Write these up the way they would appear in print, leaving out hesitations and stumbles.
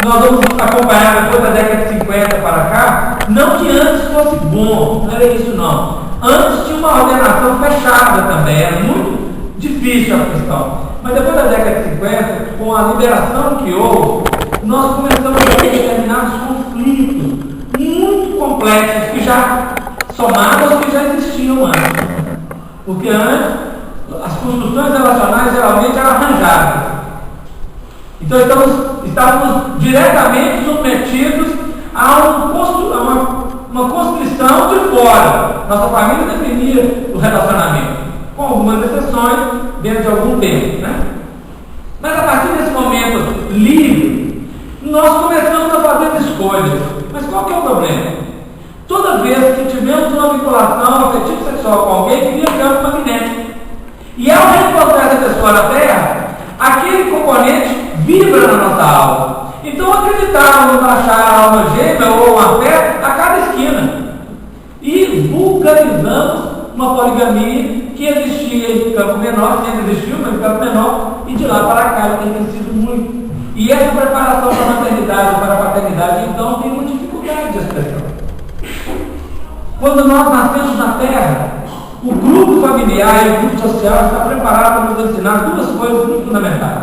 nós vamos acompanhar depois da década de 50 para cá, não que antes fosse bom, não era isso não. Antes tinha uma ordenação fechada também, era muito difícil a questão. Mas depois da década de 50, com a liberação que houve, nós começamos a ter determinados conflitos muito complexos, que já somados aos que já existiam antes. Porque antes, as construções relacionais geralmente eram arranjadas. Então estávamos diretamente submetidos a uma construção de fora. Nossa família definia o relacionamento, com algumas exceções dentro de algum tempo. Né? Mas a partir desse momento livre, nós começamos a fazer escolhas. Mas qual que é o problema? Toda vez que tivemos uma vinculação afetivo-sexual com alguém, cria campo magnético. E ao reencontrar essa pessoa na Terra, aquele componente vibra na nossa alma. Então acreditávamos achar a alma gêmea ou um afeto a cada esquina. E vulgarizamos uma poligamia que existia em campo menor, sempre existiu, mas em campo menor, e de lá para cá ela tem crescido muito. E essa preparação para a maternidade, para a paternidade, então, tem uma dificuldade de expressão. Quando nós nascemos na Terra, o grupo familiar e o grupo social está preparado para nos ensinar duas coisas muito fundamentais.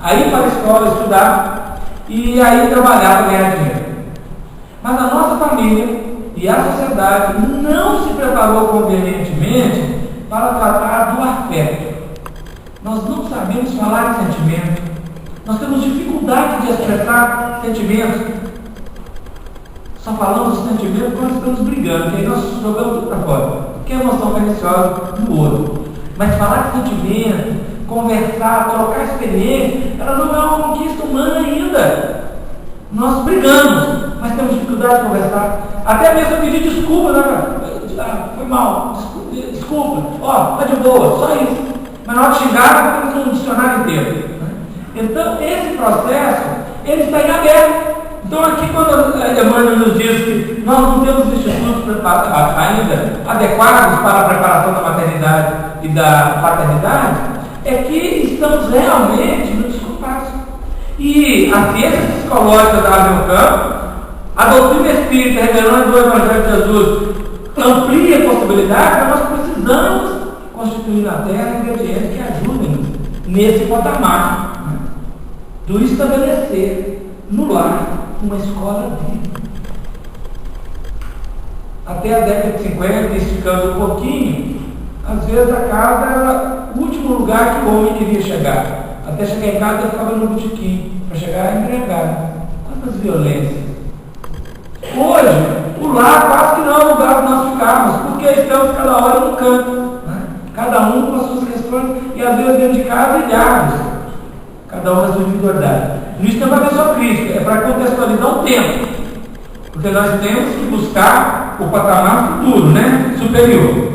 Aí para a escola estudar e aí trabalhar para ganhar dinheiro. Mas a nossa família e a sociedade não se preparou convenientemente para tratar do afeto. Nós não sabemos falar de sentimento. Nós temos dificuldade de expressar sentimentos. Só falamos de sentimento quando estamos brigando, que aí nós jogamos tudo para fora. Que é a emoção perniciosa do outro. Mas falar de sentimento, conversar, trocar experiência, ela não é uma conquista humana ainda. Nós brigamos, mas temos dificuldade de conversar. Até mesmo pedir desculpa, né? Foi mal, desculpa, tá de boa, só isso. Mas na hora de xingar, temos um dicionário inteiro. Né? Então, esse processo, ele está em aberto. Então, aqui, quando a Emmanuel nos diz que nós não temos institutos ainda adequados para a preparação da maternidade e da paternidade, é que estamos realmente no descompasso. E a ciência psicológica da Abraham Campo, a doutrina espírita revelando o Evangelho de Jesus, amplia a possibilidade, mas nós precisamos constituir na Terra ingredientes que ajudem nesse patamar, né? Do estabelecer no lar uma escola viva. Até a década de 50, esticando um pouquinho, às vezes a casa era o último lugar que o homem queria chegar. Até chegar em casa ele ficava no botequim, para chegar empregado. Quantas violências! Hoje, o lar quase que não é o lugar que nós ficamos, porque estamos cada hora no canto, né? Cada um com as suas questões, e às vezes dentro de casa ilhados, cada um na sua individualidade. Isso não é uma pessoa crítica, é para contextualizar o tempo. Porque nós temos que buscar o patamar futuro, né? Superior.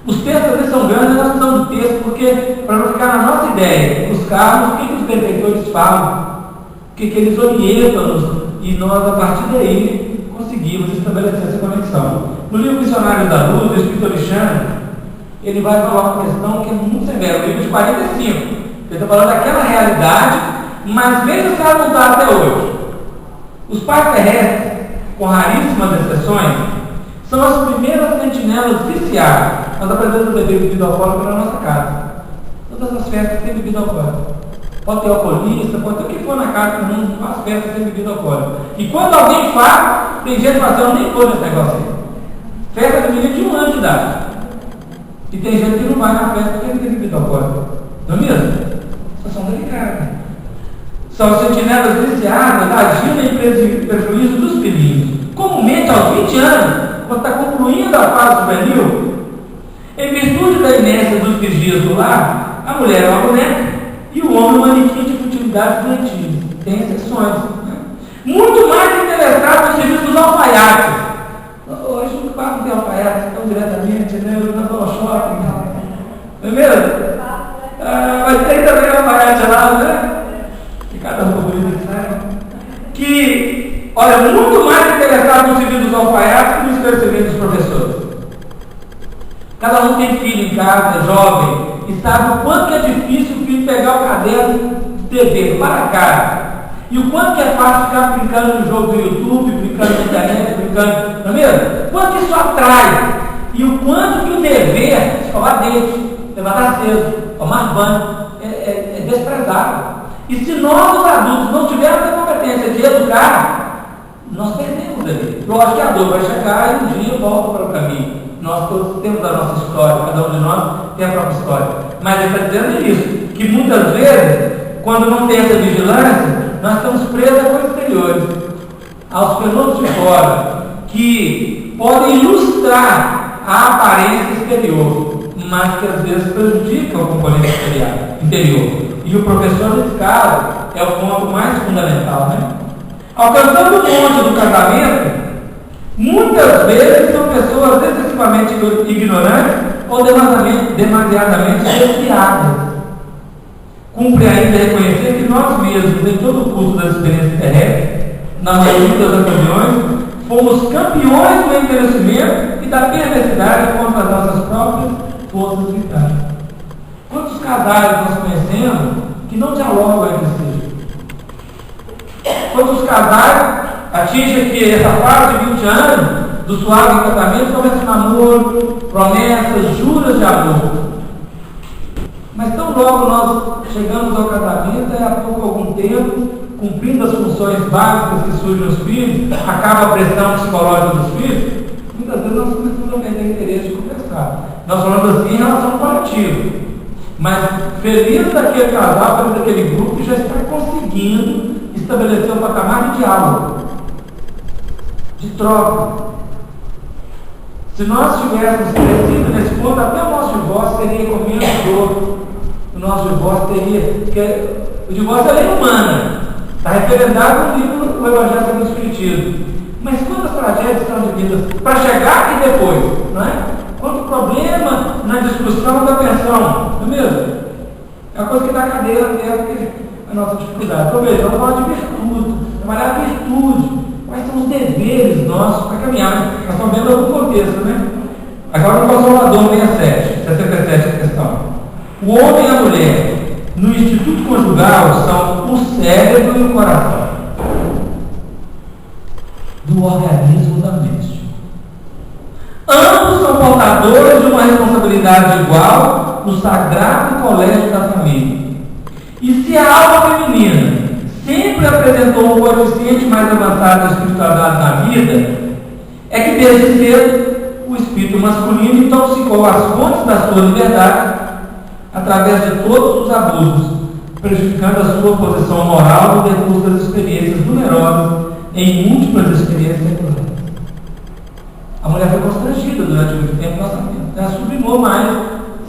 Os textos às são grandes, nós precisamos de texto, porque para não ficar na nossa ideia, buscarmos o que os benfeitores falam, o que eles orientam-nos, e nós, a partir daí, conseguimos estabelecer essa conexão. No livro Missionário da Luz, do Espírito Alexandre, ele vai falar uma questão que é muito severa, o livro de 45. Ele está falando daquela realidade, mas veja se ela não está até hoje. Os pais terrestres, com raríssimas exceções, são as primeiras sentinelas viciadas. Nós apresentamos beber bebida alcoólica na nossa casa. Todas as festas têm bebida alcoólica. Pode ter alcoolista, pode ter o que for na casa do mundo, as festas têm bebida alcoólica. E quando alguém faz, tem gente que fala, eu nem vou nesse negócio aí. Festa de menino de 1 ano de idade. E tem gente que não vai na festa porque não tem bebida alcoólica. Não é mesmo? Situação delicada. São sentinelas viciadas, agindo em prejuízo dos filhinhos. Comumente, aos 20 anos, quando está concluindo a fase juvenil, em virtude da inércia dos vigias do lar, a mulher é uma boneca e o homem é um manequim de futilidade doentia. Tem exceções. Né? Muito mais interessado no serviço dos alfaiates. Hoje não pago de alfaiates tão diretamente, né? Eu não vou ao shopping. Não é mesmo? Mas tem também alfaiate lá, né? Cada rubrica, né? Que, olha, muito mais interessado no serviço dos alfaiates que no esclarecimento dos professores. Cada um tem filho em casa, jovem, e sabe o quanto é difícil o filho pegar o caderno de dever para cá. E o quanto que é fácil ficar brincando no jogo do YouTube, brincando na internet, brincando, não é mesmo? Quanto que isso atrai? E o quanto que o dever, escovar dente, levantar cedo, tomar banho, é desprezável. E se nós, os adultos, não tivermos a competência de educar, nós perdemos ali. Lógico que a dor vai chegar e um dia volta para o caminho. Nós todos temos a nossa história, cada um de nós tem a própria história. Mas ele está dizendo isso, que muitas vezes, quando não tem essa vigilância, nós estamos presos a coisas exteriores, aos fenômenos de fora, que podem ilustrar a aparência exterior, mas que às vezes prejudicam o componente interior. E o professor, nesse caso, é o ponto mais fundamental, né? Alcançando o ponto do casamento, muitas vezes são pessoas excessivamente ignorantes ou demasiadamente desviadas. Cumpre ainda reconhecer que nós mesmos, em todo o curso das experiências terrestres, na maioria das ocasiões, fomos campeões do envelhecimento e da perversidade contra as nossas próprias forças vitais. Quantos casais nós conhecemos que não dialogam entre si? Quantos casais atingem que essa fase de 20 anos do suave casamento começa namoro, promessas, juras de amor? Mas tão logo nós chegamos ao casamento, há pouco algum tempo, cumprindo as funções básicas que surgem nos filhos, acaba a pressão psicológica dos filhos, muitas vezes nós começamos a perder interesse de conversar. Nós falamos assim em relação coletiva. Mas feliz daquele casal, feliz daquele grupo que já está conseguindo estabelecer um patamar de diálogo, de troca. Se nós tivéssemos crescido nesse ponto, até o nosso divórcio teria com menos dor. O nosso divórcio teria. Porque o divórcio é lei humana. Está referendado no livro do Evangelho do Espiritismo. Mas quantas tragédias são vividas para chegar e depois, não é? Quanto problema na discussão da pensão, não é mesmo? É a coisa que dá cadeira até a nossa dificuldade. Então, veja, vamos falar de virtude, trabalhar a virtude. Quais são os deveres nossos para caminhar? Nós estamos vendo algum contexto, né? Agora no Consolador 67 a questão. O homem e a mulher, no instituto conjugal, são o cérebro e o coração do organismo da mente. Ambos são portadores de uma responsabilidade igual no sagrado colégio da família. E se a alma feminina sempre apresentou um coeficiente mais avançado da espiritualidade na vida, é que desde cedo o espírito masculino intoxicou as fontes da sua liberdade através de todos os abusos, prejudicando a sua posição moral no decurso das experiências numerosas em múltiplas experiências seculares. A mulher foi constrangida durante muito tempo no casamento. Ela sublimou mais,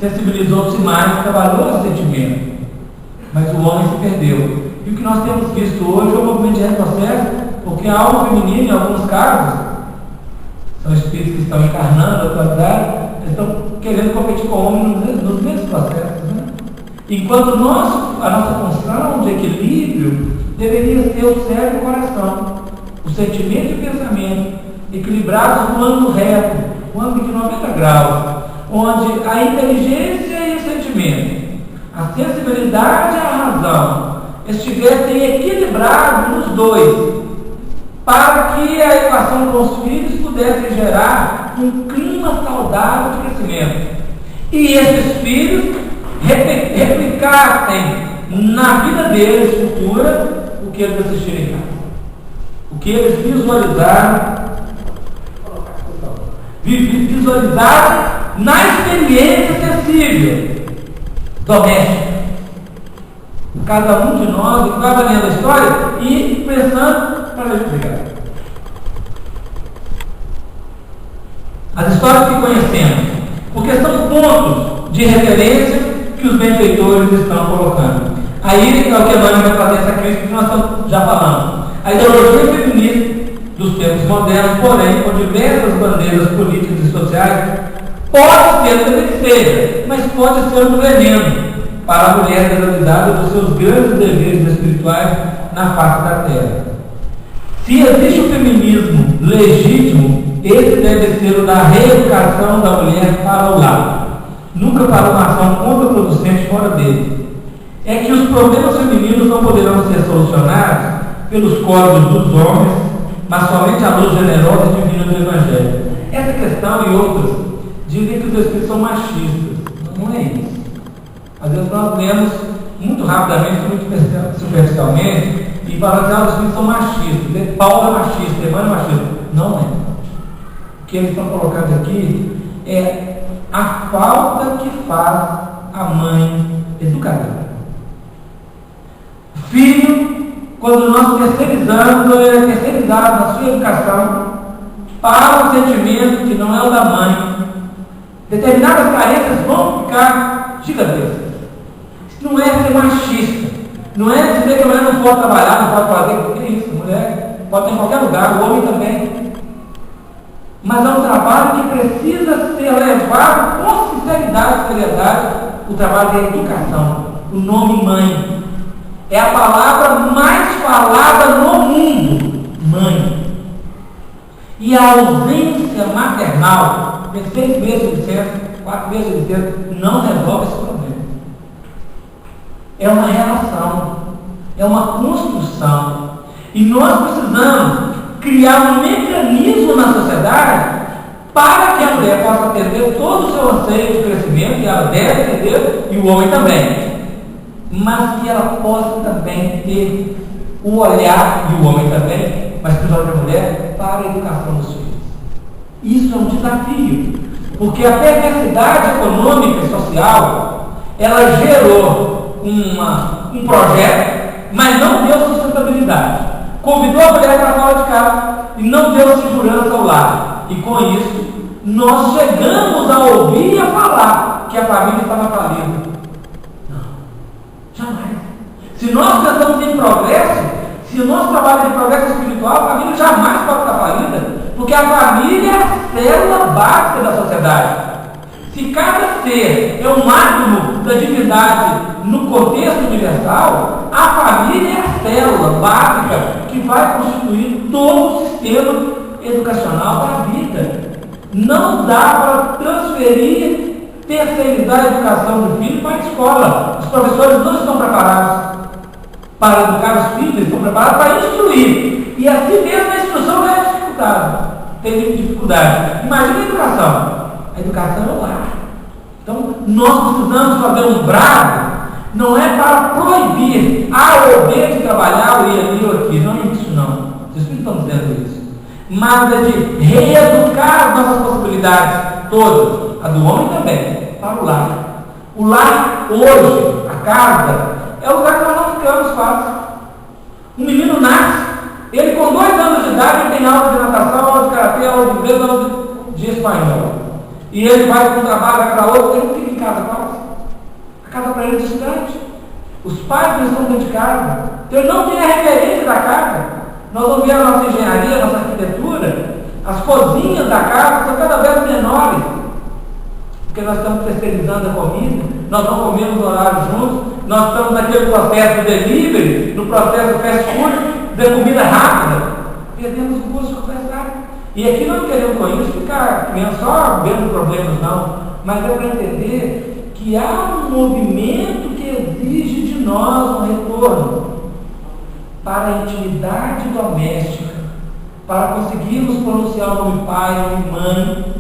sensibilizou-se mais, trabalhou no sentimento. Mas o homem se perdeu. E o que nós temos visto hoje é um movimento de retrocesso, porque a alma feminina, em alguns casos, são espíritos que estão encarnando a atualidade, eles estão querendo competir com o homem nos mesmos processos. Né? Enquanto a nossa função de equilíbrio deveria ser o cérebro e o coração, o sentimento e o pensamento, equilibrados no ângulo reto, um ângulo de 90 graus, onde a inteligência e o sentimento, a sensibilidade e a razão estivessem equilibrados nos dois, para que a equação com os filhos pudesse gerar um clima saudável de crescimento. E esses filhos replicassem na vida deles futura o que eles assistiram em casa, o que eles visualizaram na experiência sensível doméstica. Cada um de nós que vai lendo a história e pensando para explicar. As histórias que conhecemos, porque são pontos de referência que os benfeitores estão colocando. Aí é o que a Mãe vai fazer essa crítica que nós estamos já falando. A ideologia feminista dos tempos modernos, porém, com diversas bandeiras políticas e sociais, pode ser o que seja, mas pode ser um veneno para a mulher realizada dos seus grandes deveres espirituais na face da terra. Se existe o feminismo legítimo, esse deve ser o da reeducação da mulher para o lar, nunca para uma ação contraproducente fora dele. É que os problemas femininos não poderão ser solucionados pelos códigos dos homens, mas somente a luz generosa e divina do Evangelho. Essa questão e outras dizem que os Espíritos são machistas. Não é isso. Às vezes nós lemos muito rapidamente, muito superficialmente, e falamos que os Espíritos são machistas. Paulo é machista, Emmanuel é machista. Não é. O que eles estão colocando aqui é a falta que faz a mãe educadora. Filho, quando nós terceirizamos, ou é terceirizado na sua educação, para um sentimento que não é o da mãe, determinadas carências vão ficar gigantescas. Isso não é ser machista, não é dizer que a mulher não pode trabalhar, não pode fazer, porque é isso, a mulher pode ter em qualquer lugar, o homem também. Mas é um trabalho que precisa ser levado com sinceridade e seriedade, o trabalho da educação. O nome mãe é a palavra mais falada no mundo, mãe. E a ausência maternal, 6 meses de licença, 4 meses de licença, não resolve esse problema. É uma relação, é uma construção. E nós precisamos criar um mecanismo na sociedade para que a mulher possa atender todo o seu anseio de crescimento, e ela deve atender, e o homem também. Mas que ela possa também ter o olhar, e o homem também, mas principalmente a mulher, para a educação dos filhos. Isso é um desafio, porque a perversidade econômica e social, ela gerou um projeto, mas não deu sustentabilidade. Convidou a mulher para fora de casa e não deu segurança ao lar. E com isso, nós chegamos a ouvir e a falar que a família estava falida. Não, jamais. Se nós pensamos em progresso, se o nosso trabalho é de progresso espiritual, a família jamais pode estar falida, porque a família é a célula básica da sociedade. Se cada ser é um átomo da divindade no contexto universal, a família é a célula básica que vai constituir todo o sistema educacional da vida. Não dá para transferir, terceirizar a educação do filho para a escola. Os professores não estão preparados para educar os filhos, eles estão preparados para instruir. E assim mesmo a instrução é dificuldade. Tem dificuldade. Imagina a educação. A educação é o lar. Então, nós precisamos fazer um brado, não é para proibir ou B de trabalhar, ou ir ali ou aqui. Não é isso, não. Vocês não estão dizendo isso. Mas é de reeducar as nossas possibilidades, todas, a do homem também, para o lar. O lar, hoje, a casa, é o lugar que nós não ficamos fácil. Um menino nasce, ele com 2 anos de idade, ele tem aula de natação, aula de karatê, aula de inglês, aula de espanhol. E ele vai para um trabalho, vai para outro, ele não fica em casa quase. A casa para ele é distante. Os pais não estão dentro de casa. Então ele não tem a referência da casa. Nós vamos ver a nossa engenharia, a nossa arquitetura, as cozinhas da casa são cada vez menores. Porque nós estamos terceirizando a comida, nós não comemos no horário juntos, nós estamos naquele processo de delivery, no processo de fast food, de comida rápida. Perdemos o gosto de conversar. E aqui não queremos com isso ficar só vendo problemas, não. Mas é para entender que há um movimento que exige de nós um retorno para a intimidade doméstica, para conseguirmos pronunciar o nome pai, o nome mãe,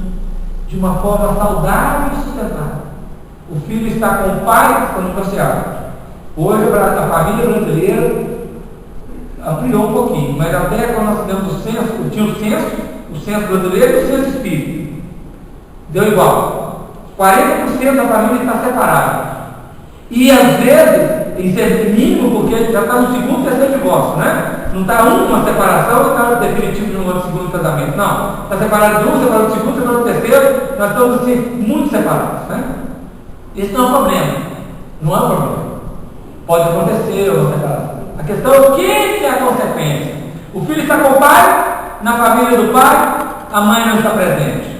de uma forma saudável e sustentável. O filho está com o pai negociado. Hoje a família brasileira ampliou um pouquinho, mas até quando nós tivemos o censo, tinha o censo brasileiro e o censo espírita. Deu igual. 40% da família está separada. E às vezes, isso é mínimo, porque já está no segundo, terceiro divórcio, né? Não está uma separação e está no definitivo de um outro segundo casamento. Não. Está separado de um, separado do segundo, separado do terceiro. Nós estamos assim, muito separados, né? Isso não é um problema. Não é um problema. Pode acontecer uma separação. A questão é o que é a consequência. O filho está com o pai, na família do pai, a mãe não está presente.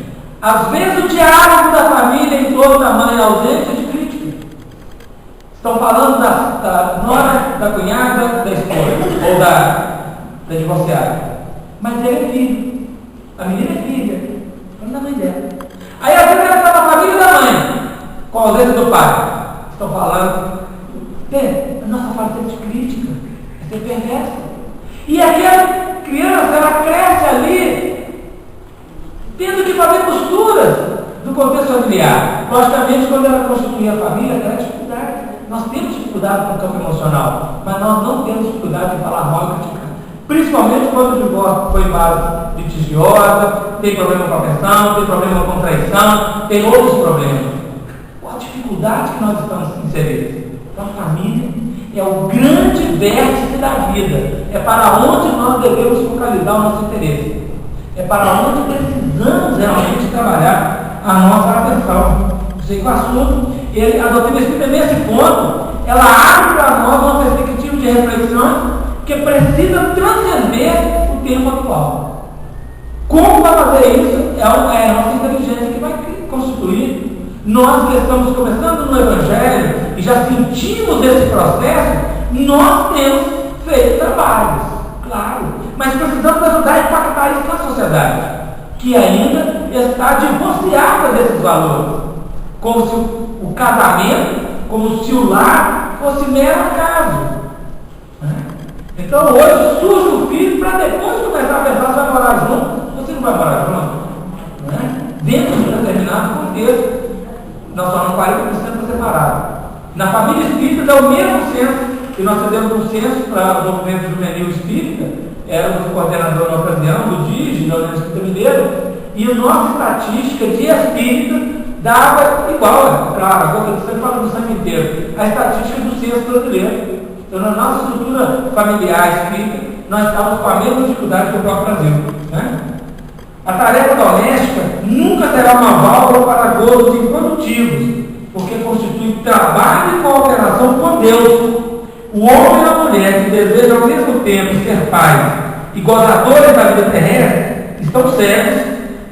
Às vezes o diálogo da família em torno da mãe ausente é de crítica. Estão falando da nora, da cunhada, da esposa, ou da divorciada. Mas ele é filho. A menina é filha. Não da mãe dela. Aí às vezes ela está na família da mãe, com a ausência do pai. Estão falando. A nossa falta de crítica é ser perversa. E aquela criança, ela cresce ali, tendo que fazer costuras do contexto familiar. Logicamente, quando ela constitui a família, ela tem dificuldade. Nós temos dificuldade com o campo emocional, mas nós não temos dificuldade de falar mal e criticar. Principalmente quando o divórcio foi mais litigiosa, tem problema com a pensão, tem problema com traição, tem outros problemas. Qual a dificuldade que nós estamos inseridos? Então, a família é o grande vértice da vida. É para onde nós devemos focalizar o nosso interesse. É para onde precisamos realmente trabalhar a nossa atenção. Sei que o assunto, a doutrina espírita, nesse ponto, ela abre para nós uma perspectiva de reflexão que precisa transcender o tempo atual. Como vai fazer isso? É a nossa inteligência que vai constituir. Nós que estamos começando no Evangelho e já sentimos esse processo, nós temos feito trabalhos, claro, mas precisamos ajudar a impactar isso na sociedade, que ainda está divorciada desses valores, como se o casamento, como se o lar fosse mero acaso. Então hoje surge o filho para depois começar a pensar se vai morar junto, você não vai morar junto, dentro de um determinado contexto. Nós falamos 40% separado. Na família espírita é o mesmo censo, que nós fizemos um censo para o movimento juvenil espírita, era o coordenador na ocasião, do DIG, da União Espírita Mineira, e a nossa estatística de espírita dava igual, claro, a gota de sangue fala do sangue inteiro, a estatística do censo brasileiro. Então, na nossa estrutura familiar espírita, nós estávamos com a mesma dificuldade que o próprio Brasil. A tarefa doméstica nunca será uma válvula para gozos improdutivos, porque constitui trabalho e cooperação com Deus. O homem e a mulher que desejam ao mesmo tempo ser pais e gozadores da vida terrestre estão cegos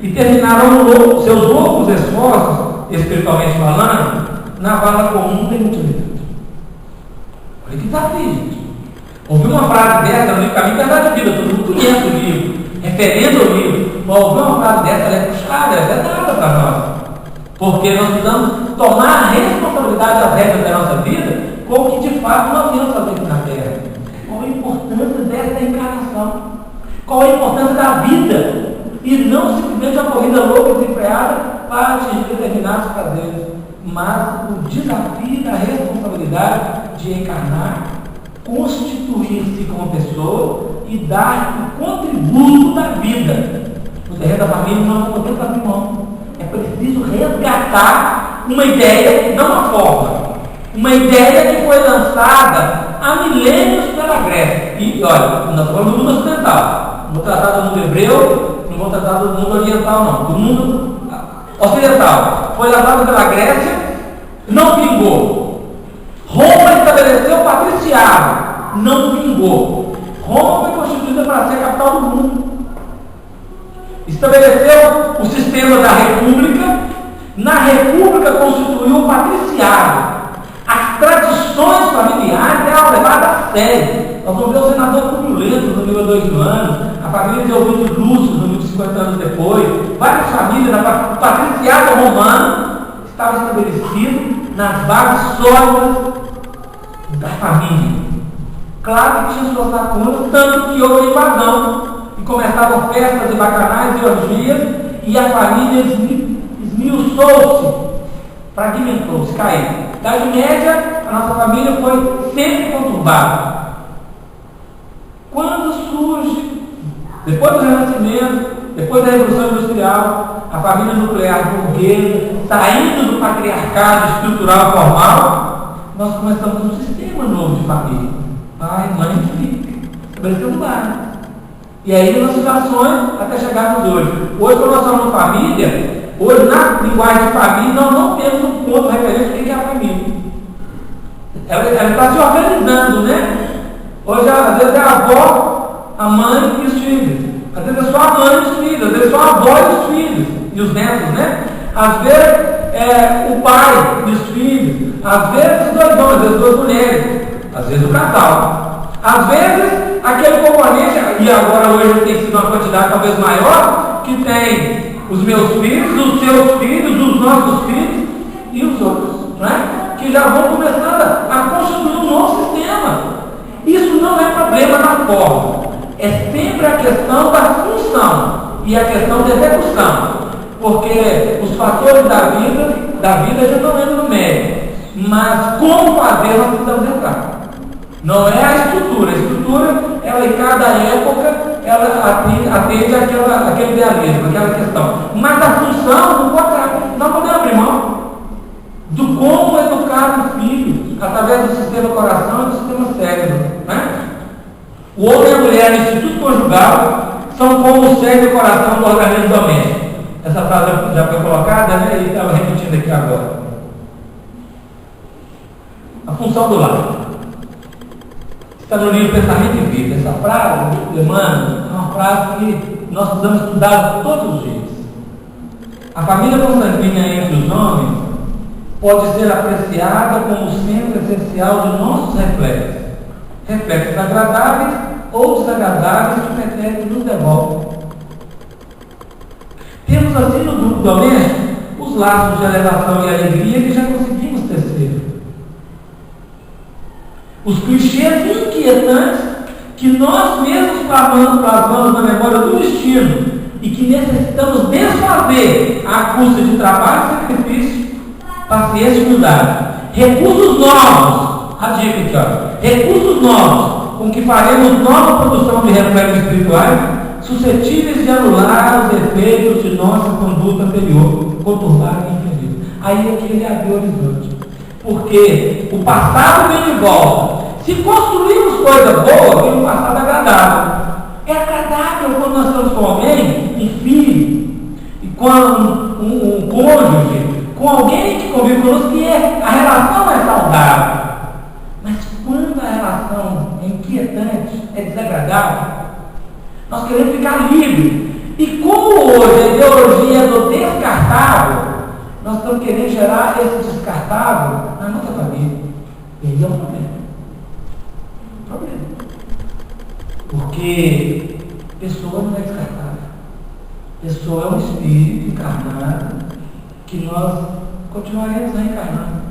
e terminarão seus loucos esforços, espiritualmente falando, na vala comum da inutilidade. Olha que desafio, gente. Ouviu uma frase dessa no Caminho Verdade de Vida, todo mundo conhece o livro, referendo ao livro. Mas ouvir uma frase dessa, ela é puxada, ela é dada para nós. Porque nós precisamos tomar a responsabilidade das regras da nossa vida com o que de fato nós viemos fazer aqui na Terra. Qual a importância dessa encarnação? Qual a importância da vida? E não simplesmente uma corrida louca e desenfreada para atingir determinados prazeres. Mas o desafio da responsabilidade de encarnar, constituir-se como pessoa e dar o contributo da vida. No terreno da família nós não podemos abrir mão. É preciso resgatar uma ideia, não uma forma. Uma ideia que foi lançada há milênios pela Grécia. E olha, nós falamos do mundo ocidental. Não vou tratar do mundo hebreu, não vou tratar do mundo oriental, não. Do mundo ocidental. Foi lançado pela Grécia, não vingou. Roma estabeleceu o patriciado, não vingou. Roma foi constituída para ser a capital do mundo. Estabeleceu o sistema da república, na república constituiu o patriciado. As tradições familiares eram levadas a sério. Nós vamos ver o senador Publio Lento no nível 2 anos, a família de Ovidio Lúcio no nível 50 anos depois, várias famílias, o patriciado romano estava estabelecido nas bases sólidas da família. Claro que tinha suas lacunas, tanto que houve invasão. E começavam festas e bacanais e orgias, e a família esmiuçou-se, fragmentou-se, caiu. Na Idade Média, a nossa família foi sempre conturbada. Quando surge, depois do Renascimento, depois da Revolução Industrial, a família nuclear burguesa, saindo do patriarcado estrutural formal, nós começamos um sistema novo de família. Pai, mãe e filho. Estabeleceu lá. E aí nas situações até chegarmos hoje. Hoje, quando nós somos família, hoje na linguagem de família, nós não temos um ponto de referência do que é a família. Ela está se organizando, né? Hoje, às vezes, é a avó, a mãe e os filhos. Às vezes é só a mãe e os filhos. Às vezes é só a avó e os filhos. E os netos, né? Às vezes é o pai e os filhos. Às vezes os dois homens, às vezes duas mulheres. Às vezes o casal. Às vezes aquele componente, e agora hoje tem sido uma quantidade talvez maior, que tem os meus filhos, os seus filhos, os nossos filhos e os outros, né? Que já vão começando a construir um novo sistema. Isso não é problema na forma. questão da função e a questão da execução, porque os fatores da vida já estão indo no meio, mas como fazer nós precisamos entrar. Não é a estrutura ela em cada época ela atende aquele idealismo, aquela questão, mas a função não podemos abrir mão do como educar o filho através do sistema coração e do sistema cérebro, né? O homem e a mulher no instituto conjugal são como o cérebro e o coração do organismo doméstico. Essa frase já foi colocada, né? E estava repetindo aqui agora. A função do lar. Está no livro Pensamento e Vida. Essa frase, Emmanuel, é uma frase que nós precisamos estudar todos os dias. A família consanguínea entre os homens pode ser apreciada como centro essencial de nossos reflexos. Reflexos agradáveis ou desagradáveis que o pretérito nos devolve. Temos assim no grupo doméstico os laços de elevação e alegria que já conseguimos tecer. Os clichês inquietantes que nós mesmos plasmamos na memória do destino e que necessitamos desfazer à custa de trabalho, sacrifício, paciência e humildade. Recursos novos, a dica aqui, ó, recursos novos com que faremos nova produção de reflexos espirituais suscetíveis de anular os efeitos de nossa conduta anterior, conturbada e infeliz. Aí é que ele abriu o horizonte. Porque o passado vem de volta. Se construirmos coisa boa, vem um passado agradável. É agradável quando nós estamos com alguém, um filho, e com um cônjuge, com alguém que convive conosco, que a relação é saudável. Mas quando a relação é inquietante, é desagradável, nós queremos ficar livres. E como hoje a ideologia é do descartável, nós estamos querendo gerar esse descartável na nossa família. E aí é um problema. Porque pessoa não é descartável. Pessoa é um espírito encarnado que nós continuaremos reencarnando.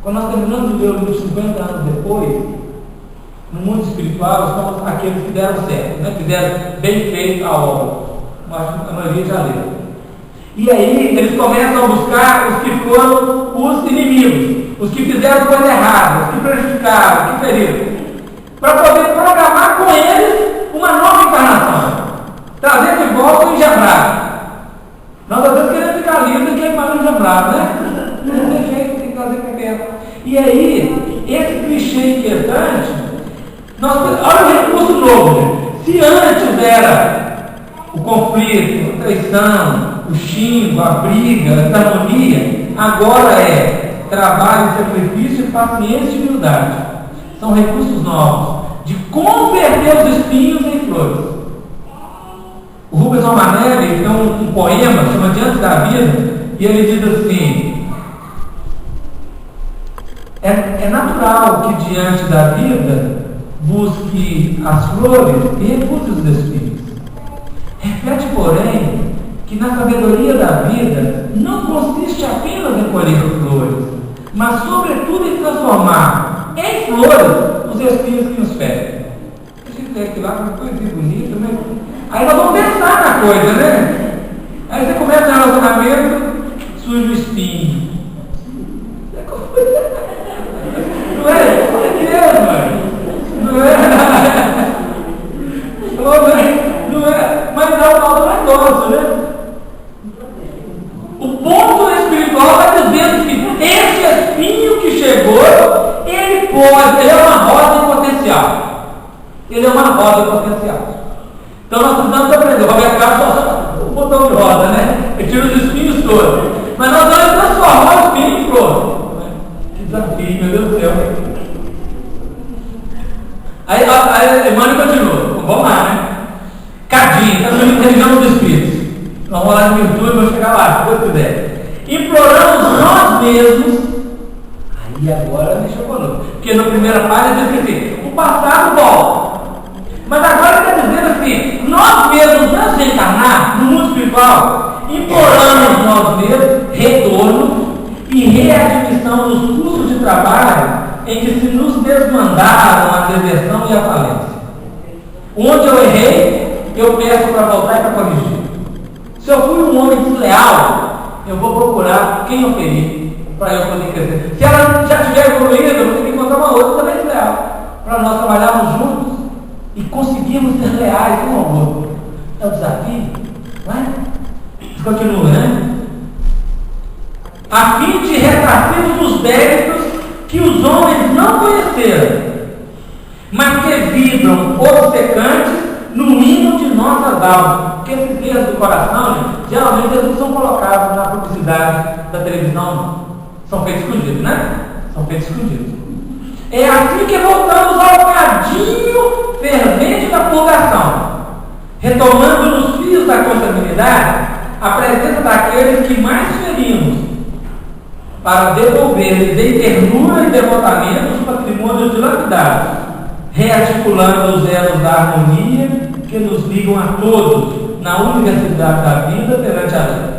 Quando nós terminamos de ver o livro 50 anos depois, no mundo espiritual, somos aqueles que deram certo, né? Que deram bem feito a obra. A maioria já leu. E aí eles começam a buscar os que foram os inimigos, os que fizeram coisa errada, os que prejudicaram, os que feriram, para poder programar com eles uma nova encarnação, trazer de volta o engembrado. Nós às vezes queremos ficar livres que é para o engembrado, né? Não tem jeito, tem que trazer para perto. E aí, esse clichê inquietante, olha o recurso novo, né? Se antes era o conflito, a traição, o xingo, a briga, a harmonia, agora é trabalho, sacrifício, paciência e humildade. São recursos novos de converter os espinhos em flores. O Rubens Omanelli tem um poema que chama Diante da Vida, e ele diz assim: é natural que diante da vida busque as flores e recuse os espinhos. Reflete, porém, que na sabedoria da vida não consiste apenas em colher flores, mas sobretudo em transformar em flores os espinhos que nos ferem. A gente tem que lá uma coisa bonita, né? Aí nós vamos pensar na coisa, né? Aí você começa o relacionamento, surge o espinho. Não é? Não é? Não é? Mas é o tal do negócio, né? O ponto espiritual está dizendo que esse espinho que chegou, ele é uma roda em potencial. Ele é uma roda em potencial. Então nós precisamos aprender. O Roberto Carlos só o botão de roda, né? Ele tira os espinhos todos. Mas nós vamos transformar o espinho em flor. Que desafio, meu Deus do céu. Aí Emmanuel continua. Vamos lá, né? Cadinho, está chamando de religião dos espíritos. Vamos lá no YouTube, vamos chegar lá, se quiser. Imploramos nós mesmos. Aí agora me chamou. Porque na primeira página diz assim: o passado volta. Mas agora está dizendo assim: nós mesmos, antes de encarnar no mundo espiritual, imploramos nós mesmos retorno e readmissão dos custos de trabalho em que se nos desmandaram a deserção e a falência. Onde eu errei, eu peço para voltar e para corrigir. Se eu fui um homem desleal, eu vou procurar quem eu feri para eu poder crescer. Se ela já tiver evoluído, eu vou ter que encontrar uma outra também desleal, para nós trabalharmos juntos e conseguirmos ser leais um ao outro. É o desafio, não é? Continua, né? A fim de ressarcirmos os débitos que os homens não conheceram, mas que vibram obcecantes no hino de nossas almas. Porque esses dedos do coração, gente, geralmente eles não são colocados na publicidade da televisão, não. São feitos escondidos, né? São feitos escondidos. É assim que voltamos ao cadinho fervente da purgação, retomando nos fios da constabilidade a presença daqueles que mais ferimos, para devolver-lhes em ternura e devotamento os patrimônios dilapidados, rearticulando os elos da harmonia que nos ligam a todos na universidade da vida perante a lei.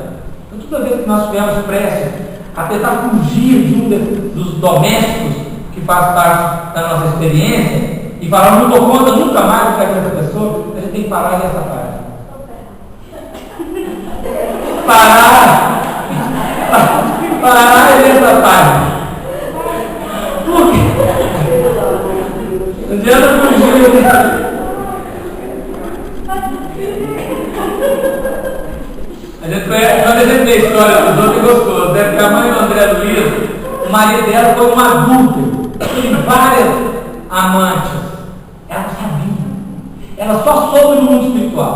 Então, toda vez que nós tivermos pressa a tentar fugir de um dos domésticos que faz parte da nossa experiência e falar, não dou conta nunca mais do que essa pessoa, a gente tem que parar nessa parte. Parar nessa parte. Por quê? Não adianta fugir. Quando a gente vê a história dos outros, é gostoso. Deve que a mãe do André Luiz, o marido dela foi um adulto, tem várias amantes. Ela sabia. Ela só soube no mundo espiritual.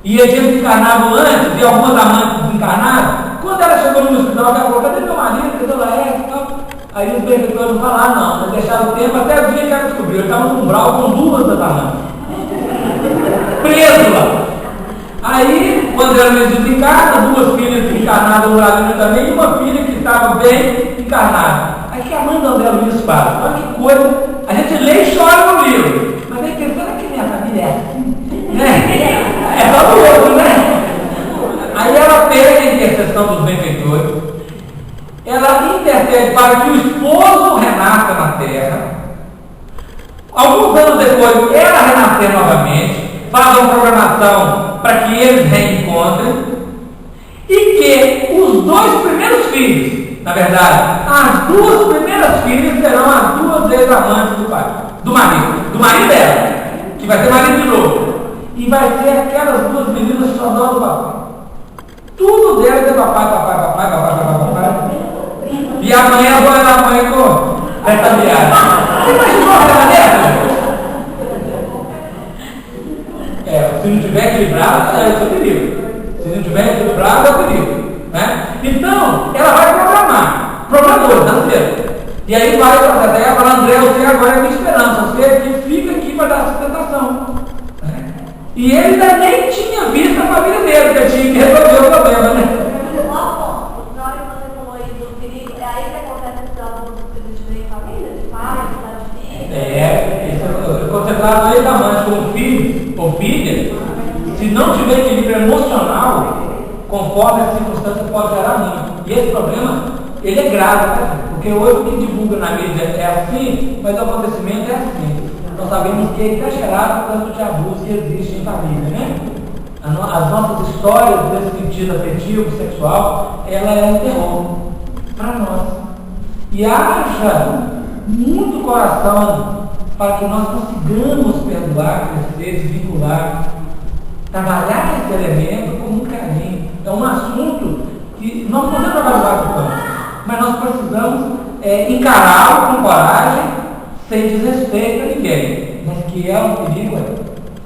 E eles desencarnavam antes, e algumas amantes desencarnaram. Quando ela chegou no hospital, ela falou: cadê meu marido? Cadê ela é? Aí os benfeitores falaram: não, não deixaram o tempo até o dia que ela descobriu. Ele estava no umbral com duas das amantes. Preso lá. Aí, quando ela me desencarna, duas filhas encarnadas no Brasil também, e uma filha que estava bem encarnada. Aí que a mãe do André Luiz fala: olha que coisa, a gente lê e chora no livro. Mas aí pensando que minha família é assim, né? É fabuloso, né? Aí ela pega a intercessão dos benfeitores, ela intercede para que o esposo renasça na terra. Alguns anos depois, ela renascer novamente, faz uma programação para que eles reencontrem e que os dois primeiros filhos, na verdade, as duas primeiras filhas serão as duas ex-amantes do pai, do marido dela, que vai ser marido de novo. E vai ser aquelas duas meninas xodó do papai. Tudo delas é papai. E amanhã eu vou na mãe com essa viagem. Você imaginou ela dessa? Se não tiver equilibrado, é o perigo. Se não tiver equilibrado, é o perigo. Né? Então, ela vai programou, nasceu. E aí vai para a terra, fala: André, você agora é minha esperança, você que fica aqui para dar sustentação. E ele ainda nem tinha visto a família dele, porque tinha que resolver o problema, né? Concentrado aí da mãe com o filho ou filha, se não tiver equilíbrio emocional, conforme a circunstância, pode gerar muito. E esse problema, ele é grave, né? Porque hoje o que divulga na mídia é assim, mas o acontecimento é assim. Nós sabemos que ele está gerado por tanto de abuso que existe em família, né? As nossas histórias desse sentido afetivo, sexual, ela é um terror para nós. E haja muito coração para que nós consigamos perdoar, crescer, desvincular, trabalhar esse elemento com um carinho. É um assunto que nós podemos trabalhar com tanto, mas nós precisamos encará-lo com coragem, sem desrespeito a ninguém, mas que é um perigo,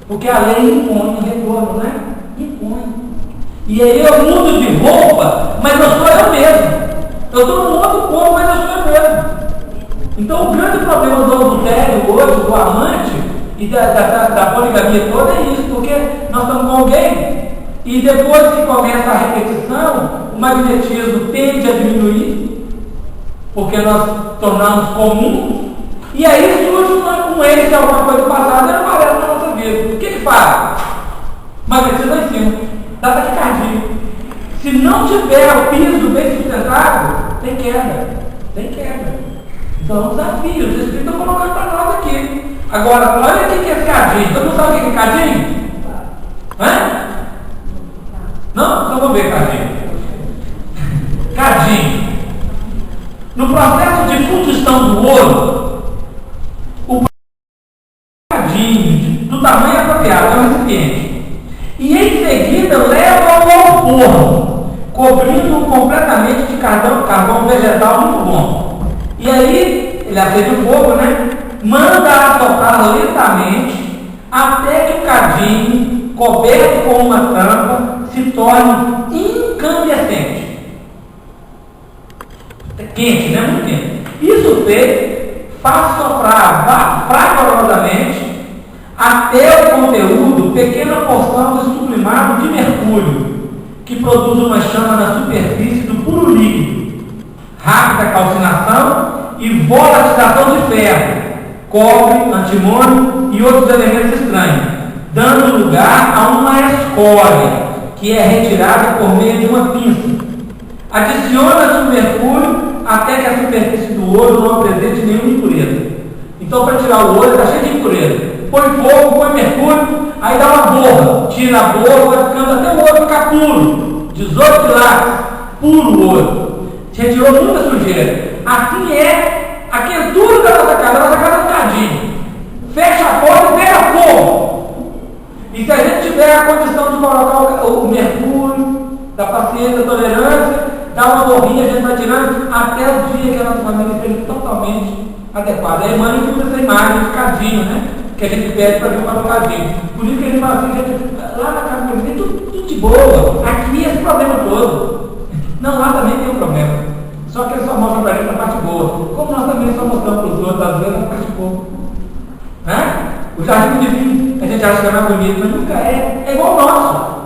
porque a lei impõe o retorno, né? Impõe. E aí eu mudo de roupa, mas eu sou eu mesmo. Eu estou num outro corpo, mas eu sou eu mesmo. Então o grande problema do adultério hoje, do amante e da poligamia toda é isso, porque nós estamos com alguém e depois que começa a repetição, o magnetismo tende a diminuir, porque nós tornamos comum, e aí surge um ex de alguma coisa passada e aparece na nossa vida. O que faz? Magnetismo lá em cima, dá taquicardia. Se não tiver o piso bem sustentado, tem queda. Então é um desafio, os Espíritos estão colocando para nós aqui. Agora, olha o que é esse cadinho. Todo mundo sabe o que é cadinho? Vamos ver, Cadinho. No processo de fundição do ouro, o cadinho do tamanho apropriado é o recipiente. E em seguida leva-o ao forno, cobrindo-o completamente de carvão vegetal muito bom. E aí, ele acende o fogo, né? Manda assoprar lentamente até que o cadinho, coberto com uma tampa, se torne incandescente. É quente, né? Muito quente. Isso feito, faz soprar vaporosamente até o conteúdo pequena porção de sublimado de mercúrio, que produz uma chama na superfície do puro líquido, rápida calcinação e volatização de ferro, cobre, antimônio e outros elementos estranhos, dando lugar a uma escória, que é retirada por meio de uma pinça. Adiciona-se o mercúrio até que a superfície do ouro não apresente nenhuma impureza. Então, para tirar o ouro, está cheio de impureza. Põe fogo, põe mercúrio, aí dá uma borra. Tira a borra, vai ficando até o ouro ficar puro. 18 quilates, puro ouro. Retirou muita sujeira. Assim é a quentura da nossa casa é um cadinho. Fecha a porta e pega fogo. E se a gente tiver a condição de colocar o mercúrio, da paciência, da tolerância, dá uma borrinha, a gente vai tirando até o dia que a nossa família esteja totalmente adequada. Aí mãe usa essa imagem de cadinho, né? Que a gente pede para vir para o cadinho. Por isso que ele fala assim, gente, lá na casa do vizinho, tudo de boa. Aqui esse problema todo. Não, lá também tem um problema. Só que ele só mostra para a gente a parte boa. Como nós também só mostramos para os outros, às vezes, a parte boa. Né? O jardim divino, a gente acha que é mais bonito, mas nunca é. É igual o nosso.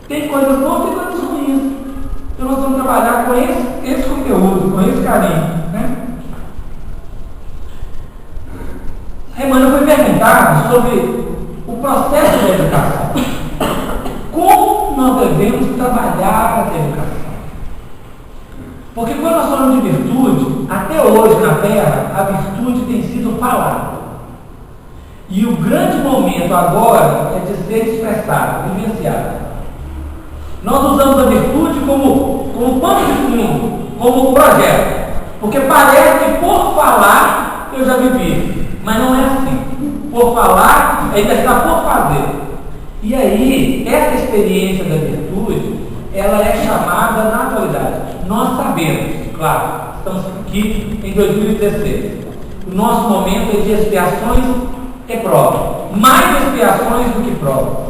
Tem coisas boas, tem coisas ruins. Então nós vamos trabalhar com esse conteúdo, com esse carinho. Né? A Emmanuel foi perguntado sobre o processo da educação. Como nós devemos trabalhar essa educação? Porque quando nós falamos de virtude, até hoje na Terra, a virtude tem sido falada. E o grande momento agora é de ser expressado, vivenciado. Nós usamos a virtude como pano de fundo, como projeto. Porque parece que por falar eu já vivi. Mas não é assim. Por falar, ainda está por fazer. E aí, essa experiência da virtude, ela é chamada na atualidade. Nós sabemos, claro, estamos aqui em 2016. O nosso momento é de expiações e prova. Mais expiações do que prova.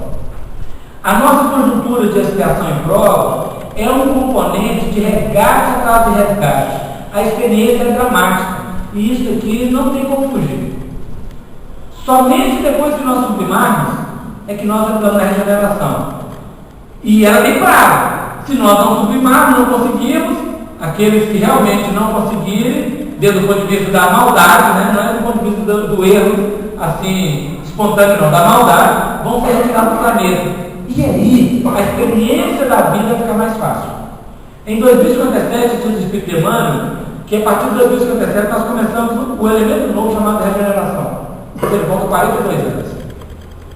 A nossa conjuntura de expiação e prova é um componente de resgate atrás de resgate. A experiência é dramática. E isso aqui não tem como fugir. Somente depois que nós sublimarmos é que nós entramos na regeneração. E ela tem prazo. Se nós não sublimarmos, não conseguimos, aqueles que realmente não conseguirem, desde o ponto de vista da maldade, né? Não é do ponto de vista do erro, assim, espontâneo não, da maldade, vão ser retirados do planeta. E aí, a experiência da vida fica mais fácil. Em 2057, diz o Espírito de Emmanuel, que a partir de 2057 nós começamos o elemento novo chamado regeneração. Ele volta 42 anos.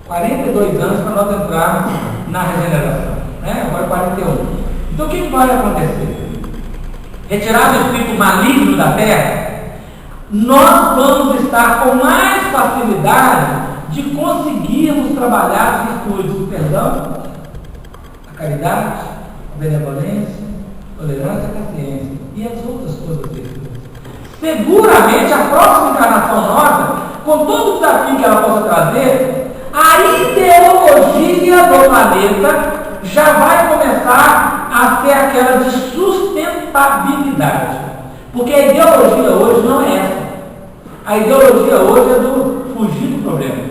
42 anos para nós entrarmos na regeneração. Né? Agora 41. Então o que vai acontecer? Retirado o espírito maligno da terra, nós vamos estar com mais facilidade de conseguirmos trabalhar as virtudes do perdão, a caridade, a benevolência, a tolerância, a paciência e as outras coisas. Seguramente a próxima encarnação nossa, com todo o desafio que ela possa trazer, a ideologia do planeta já vai começar a ser aquela de sustentabilidade. Porque a ideologia hoje não é essa. A ideologia hoje é do fugir do problema.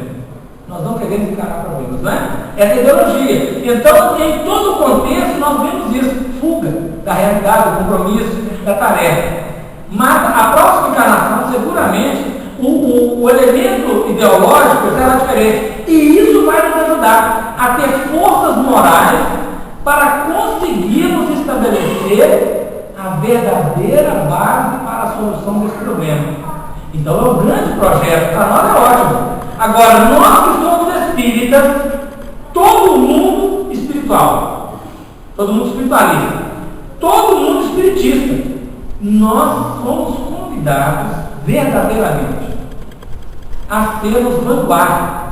Nós não queremos encarar problemas, não é? Essa é a ideologia. Então, em todo o contexto, nós vemos isso. Fuga da realidade, do compromisso, da tarefa. Mas a próxima encarnação, seguramente, o elemento ideológico será diferente. E isso vai nos ajudar a ter forças morais para conseguirmos estabelecer a verdadeira base para a solução desse problema. Então é um grande projeto, para nós é ótimo. Agora, nós que somos espíritas, todo mundo espiritual. Todo mundo espiritual. espiritualista. Todo mundo espiritista. Nós somos convidados verdadeiramente a sermos vanguarda.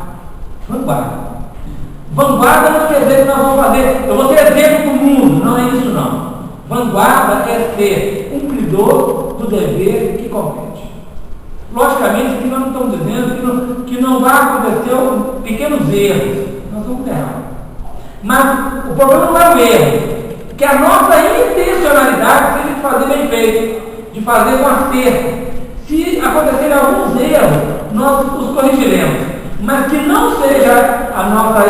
Vanguarda não quer dizer que nós vamos fazer, eu vou ser exemplo do mundo, não é isso não. Vanguarda é ser cumpridor do dever que compete. Logicamente que nós não estamos dizendo que não vai acontecer pequenos erros, nós vamos errar. Mas o problema não é o erro, que a nossa intencionalidade seja de fazer bem feito, de fazer com acerto. Se acontecerem alguns erros, nós os corrigiremos. Mas que não seja a nossa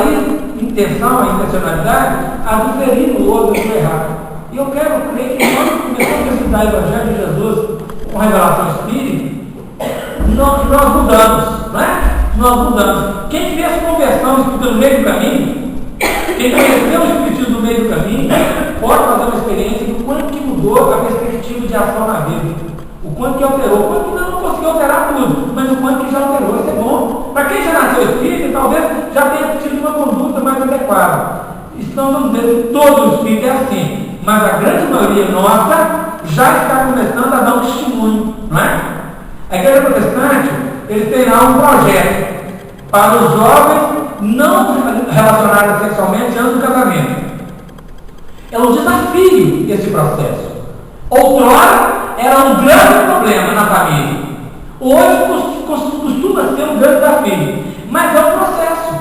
intenção, a intencionalidade, a do ferir o outro, do errado. E eu quero crer que quando começamos a estudar o Evangelho de Jesus com revelação espírita, nós mudamos, não é? Nós mudamos. Quem fez conversão espírita no meio do caminho, quem conheceu o espiritismo no meio do caminho, pode fazer uma experiência do quanto que mudou a perspectiva de ação na vida. O quanto que alterou, o quanto que não conseguiu alterar tudo, mas o quanto que já alterou, isso é bom. Para quem já nasceu espírita, talvez já tenha tido uma conduta mais adequada. Então, vamos dizer que todo o espírito é assim, mas a grande maioria nossa já está começando a dar um testemunho, não é? A igreja protestante, eles têm lá um projeto para os jovens não relacionados sexualmente antes do casamento. É um desafio esse processo. Outrora, era um grande problema na família. Hoje costuma ser um grande desafio. Mas é um processo.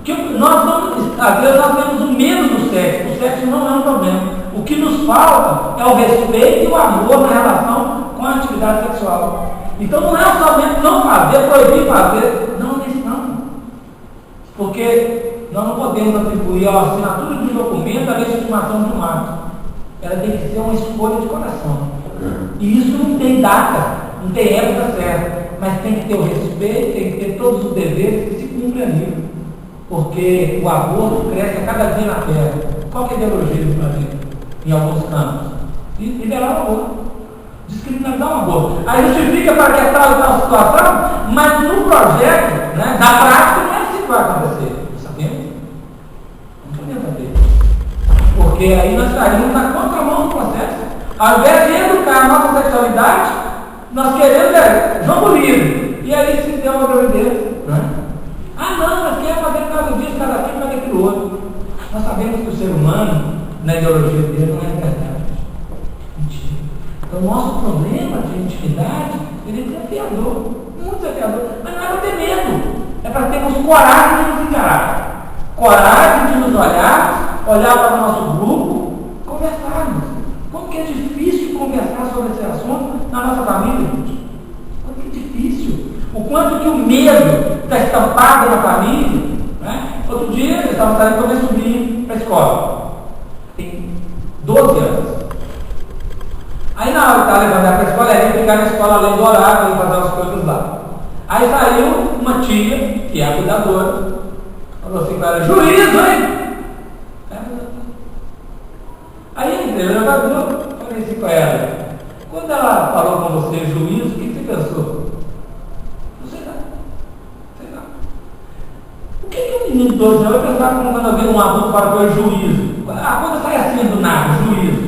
Que às vezes nós temos o medo do sexo. O sexo não é um problema. O que nos falta é o respeito e o amor na relação com a atividade sexual. Então não é somente não fazer, proibir fazer. Não é isso não. Porque nós não podemos atribuir a assinatura de um documento a legitimação de um ato. Ela tem que ser uma escolha de coração. E isso não tem data, não tem época certa, mas tem que ter o respeito, tem que ter todos os deveres que se cumprem ali. Porque o aborto cresce a cada dia na terra. Qual que é a ideologia do Brasil? Em alguns campos. Liberar o aborto. Descriminalizar o aborto. Aí justifica para que tal situação, mas no projeto, né, da prática, não é assim que vai acontecer. Sabemos? Não podemos saber. Porque aí nós estaríamos na contramão do processo. Ao invés de educar a nossa sexualidade, nós queremos jogo livre. E aí se deu uma gravidez. Né? Ah não, nós queremos fazer cada dia, cada filho, cada aquilo outro. Nós sabemos que o ser humano, na ideologia dele, não é verdade. Mentira. Então o nosso problema de intimidade, ele é desafiador. Muito desafiador. Mas não é para ter medo. É para termos coragem de nos encarar. Coragem de nos olhar para o nosso grupo, conversarmos. Como que é difícil conversar sobre esse assunto na nossa família, gente? Como que é difícil. O quanto que o medo está estampado na família. Né? Outro dia, eu estava saindo com a minha sobrinha para a escola. Tem 12 anos. Aí na hora que estava levando ela para a escola, ela ia ficar na escola além do horário, ia fazer umas coisas lá. Aí saiu uma tia, que é a cuidadora, falou assim para ela: juízo, hein? Aí eu falei assim com ela: quando ela falou com você juízo, o que você pensou? Não sei lá. O que um menino de 12 anos vai pensar quando alguém, um adulto, fala com ele juízo? A coisa sai assim do nada, juízo.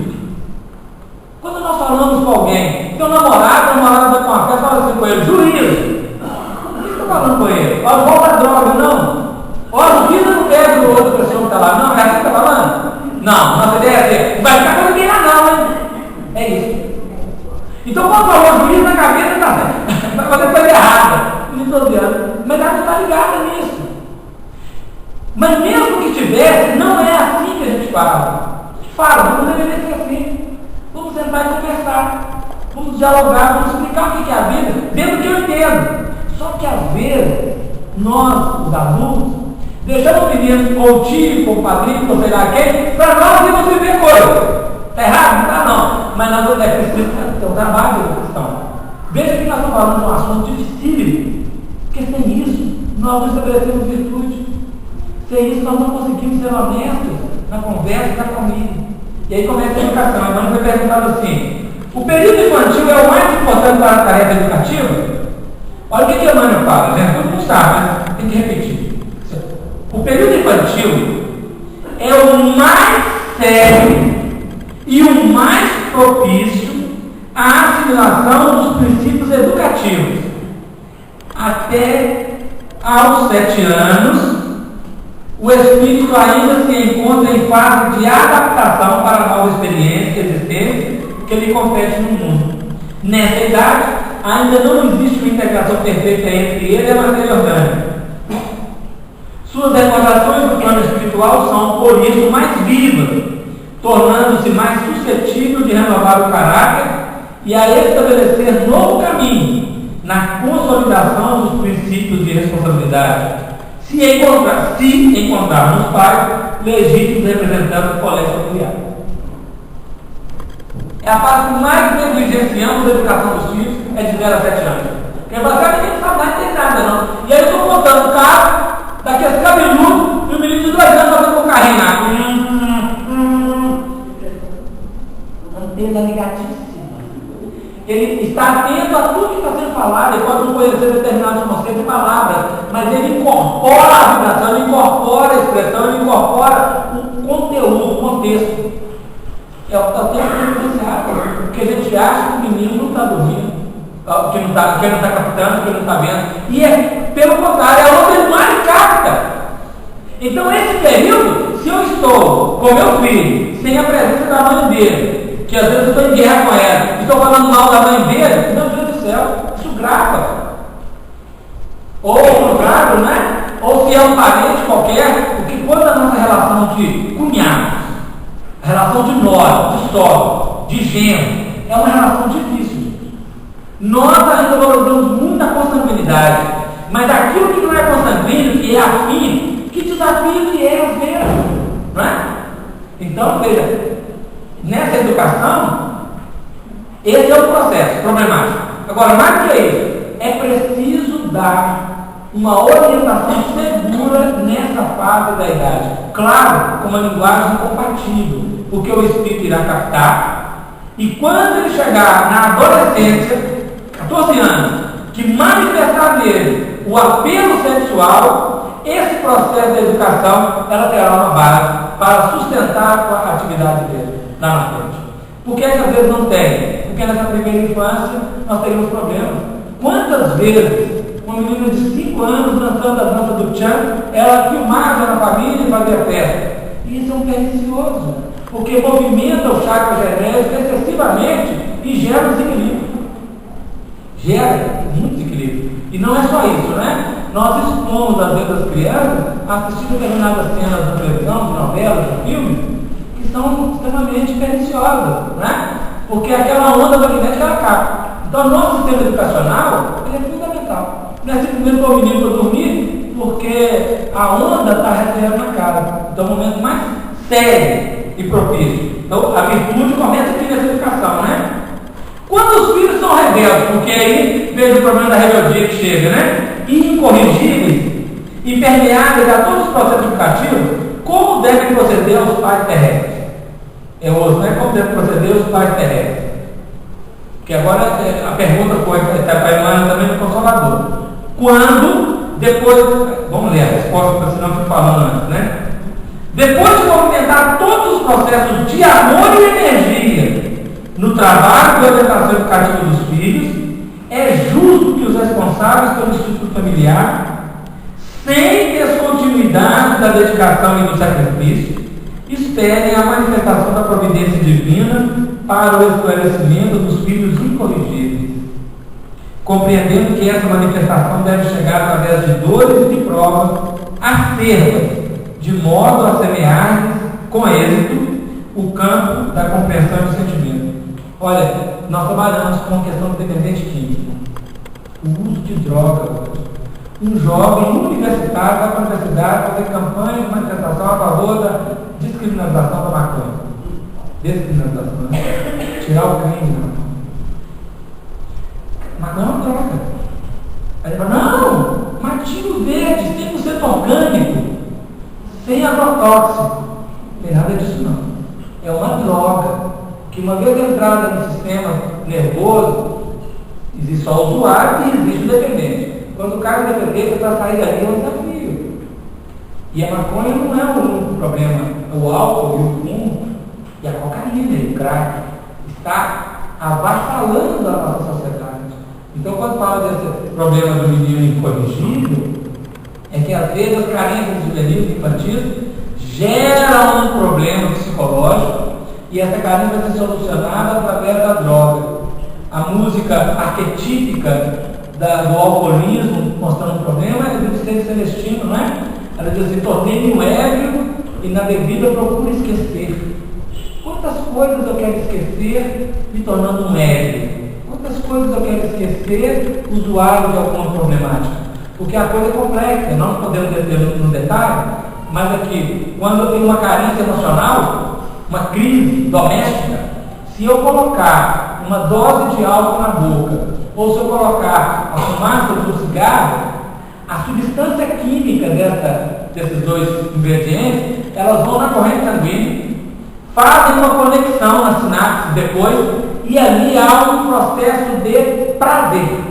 Quando nós falamos com alguém, teu namorado vai com uma festa, fala assim com ele: juízo. O que você está falando com ele? Olha, volta a droga, não. Olha, o vida não pega o outra pessoa que está lá, não. É assim que está falando? Não, nossa ideia é dizer, vai ficar com ninguém lá não, hein? É isso. Então quando falou juízo na cabeça, vai fazer coisa errada. Mas ela não está ligada nisso. Mas mesmo que tivesse, não é assim que a gente fala. A gente fala, não deveria ser assim. Vamos sentar e conversar. Vamos dialogar, vamos explicar o que é a vida, dentro do que eu entendo. Só que às vezes, nós, os adultos, deixamos o menino com o tio, com o padrinho, com sei lá quem, para nós irmos viver coisa. Está errado? Não está não. Mas nós vamos ter um trabalho de questão. Veja que nós estamos falando de um assunto difícil. Porque sem isso, nós não estabelecemos virtude. Sem isso, nós não conseguimos ser honestos na conversa da família. E aí começa a educação. A mãe foi perguntando assim: o período infantil é o mais importante para a tarefa educativa? Olha o que a mãe fala, gente. Todo mundo sabe, né? Tem que repetir. O período infantil é o mais sério e o mais propício à assimilação dos princípios educativos. Até aos 7 anos, o espírito ainda se encontra em fase de adaptação para a nova experiência existente que lhe compete no mundo. Nessa idade, ainda não existe uma integração perfeita entre ele e a matéria orgânica. Suas recordações do plano espiritual são, por isso, mais vivas, tornando-se mais suscetível de renovar o caráter e a estabelecer novo caminho na consolidação dos princípios de responsabilidade, se encontrarmos pais legítimos representantes do colégio familiar. É a fase que mais negligenciamos a educação dos filhos, é de 0 a 7 anos. Porque basicamente ninguém sabe mais, não tem nada, não. E aí eu estou contando o carro, daqueles cabeludos, e o menino de 2 anos fazendo um carrinho lá. Antena negatíssima. Ele está atento a tudo que está sendo falado, ele pode não conhecer determinados conceitos e palavras, mas ele incorpora a vibração, ele incorpora a expressão, ele incorpora o conteúdo, o contexto. É o tempo diferenciado, porque a gente acha que o menino não está dormindo, que não está captando, que não está vendo, e é pelo contrário, é onde ele mais capta. Então, esse período, se eu estou com meu filho, sem a presença da mãe dele, que às vezes eu estou em guerra com ela, estou falando mal da mãe dele, meu Deus do céu, isso grava. Ou no grave, né? Ou se é um parente qualquer, porque quando a nossa relação de cunhados, relação de nora, de sogra, de genro, é uma relação difícil. Nós ainda valorizamos muito a consanguinidade, mas aquilo que não é consanguíneo, que é afim, que desafio que é às vezes, não é? Então, veja, nessa educação, esse é o processo problemático. Agora, mais que isso, é preciso dar uma orientação segura nessa fase da idade. Claro, com uma linguagem compatível, porque o espírito irá captar, e quando ele chegar na adolescência, 14 anos, que manifestar nele o apelo sexual, esse processo de educação, ela terá uma base para sustentar a atividade dele lá na frente. Por que às vezes não tem? Porque nessa primeira infância nós teríamos problemas. Quantas vezes uma menina de 5 anos dançando a dança do tchan, ela filmava na família e fazia festa? Isso é um pernicioso, porque movimenta o chakra genésico excessivamente e gera desequilíbrio. Gera muito desequilíbrio. E não é só isso, né? Nós expomos às vezes as crianças a assistir determinadas cenas da televisão, de novelas, de filmes, que são extremamente perniciosas, né? Porque aquela onda magnética ela acaba. Então, o nosso sistema educacional ele é fundamental. Não é simplesmente para o menino dormir, porque a onda está recebendo na cara. Então, é o momento mais sério e propício. Então, a virtude começa aqui nessa educação, né? Quando os filhos são rebeldes, porque aí veja o problema da rebeldia que chega, né? Incorrigíveis, impermeáveis a todos os processos educativos, como devem proceder os pais terrestres? É outro, né? Como devem proceder os pais terrestres? Que agora a pergunta foi para a irmã também do Consolador. Quando, depois, vamos ler a resposta, porque senão eu fico falando antes, né? Depois de movimentar todos os processos de amor e energia no trabalho e orientação educativa dos filhos, é justo que os responsáveis pelo estudo familiar, sem descontinuidade da dedicação e do sacrifício, esperem a manifestação da providência divina para o esclarecimento dos filhos incorrigíveis, compreendendo que essa manifestação deve chegar através de dores e de provas acerbas, de modo a semear com êxito o campo da compreensão do sentimento. Olha, nós trabalhamos com a questão do dependente químico, o uso de drogas. Um jovem universitário vai para a universidade fazer campanha de manifestação a favor da descriminalização da maconha. Descriminalização, né? Tirar o crime, né? Mas não é uma droga. Aí ele fala, não, matinho verde, 100% orgânico, sem agrotóxico. Não tem nada disso não. É uma droga que, uma vez entrada no sistema nervoso, existe só o usuário e existe o dependente. Quando o cara é dependente, para sair dali é um desafio. E a maconha não é o único problema. O álcool e o fumo e a cocaína. cocaína e o crack está avassalando a nossa sociedade. Então, quando fala desse problema do menino incorrigível, é que às vezes as carências juvenis infantis geram um problema psicológico e essa carência vai ser solucionada através da droga. A música arquetípica do alcoolismo mostrando um problema é do Vicente Celestino, não é? Ela diz assim: tornei-me um ébrio e na bebida procuro esquecer. Quantas coisas eu quero esquecer me tornando um ébrio? Quantas coisas eu quero esquecer usuário de alguma problemática? Porque a coisa é complexa, não podemos ter no detalhe, mas aqui, quando eu tenho uma carência emocional, uma crise doméstica, se eu colocar uma dose de álcool na boca, ou se eu colocar a fumaça do cigarro, a substância química desses dois ingredientes, elas vão na corrente sanguínea, fazem uma conexão na sinapse depois, e ali há um processo de prazer.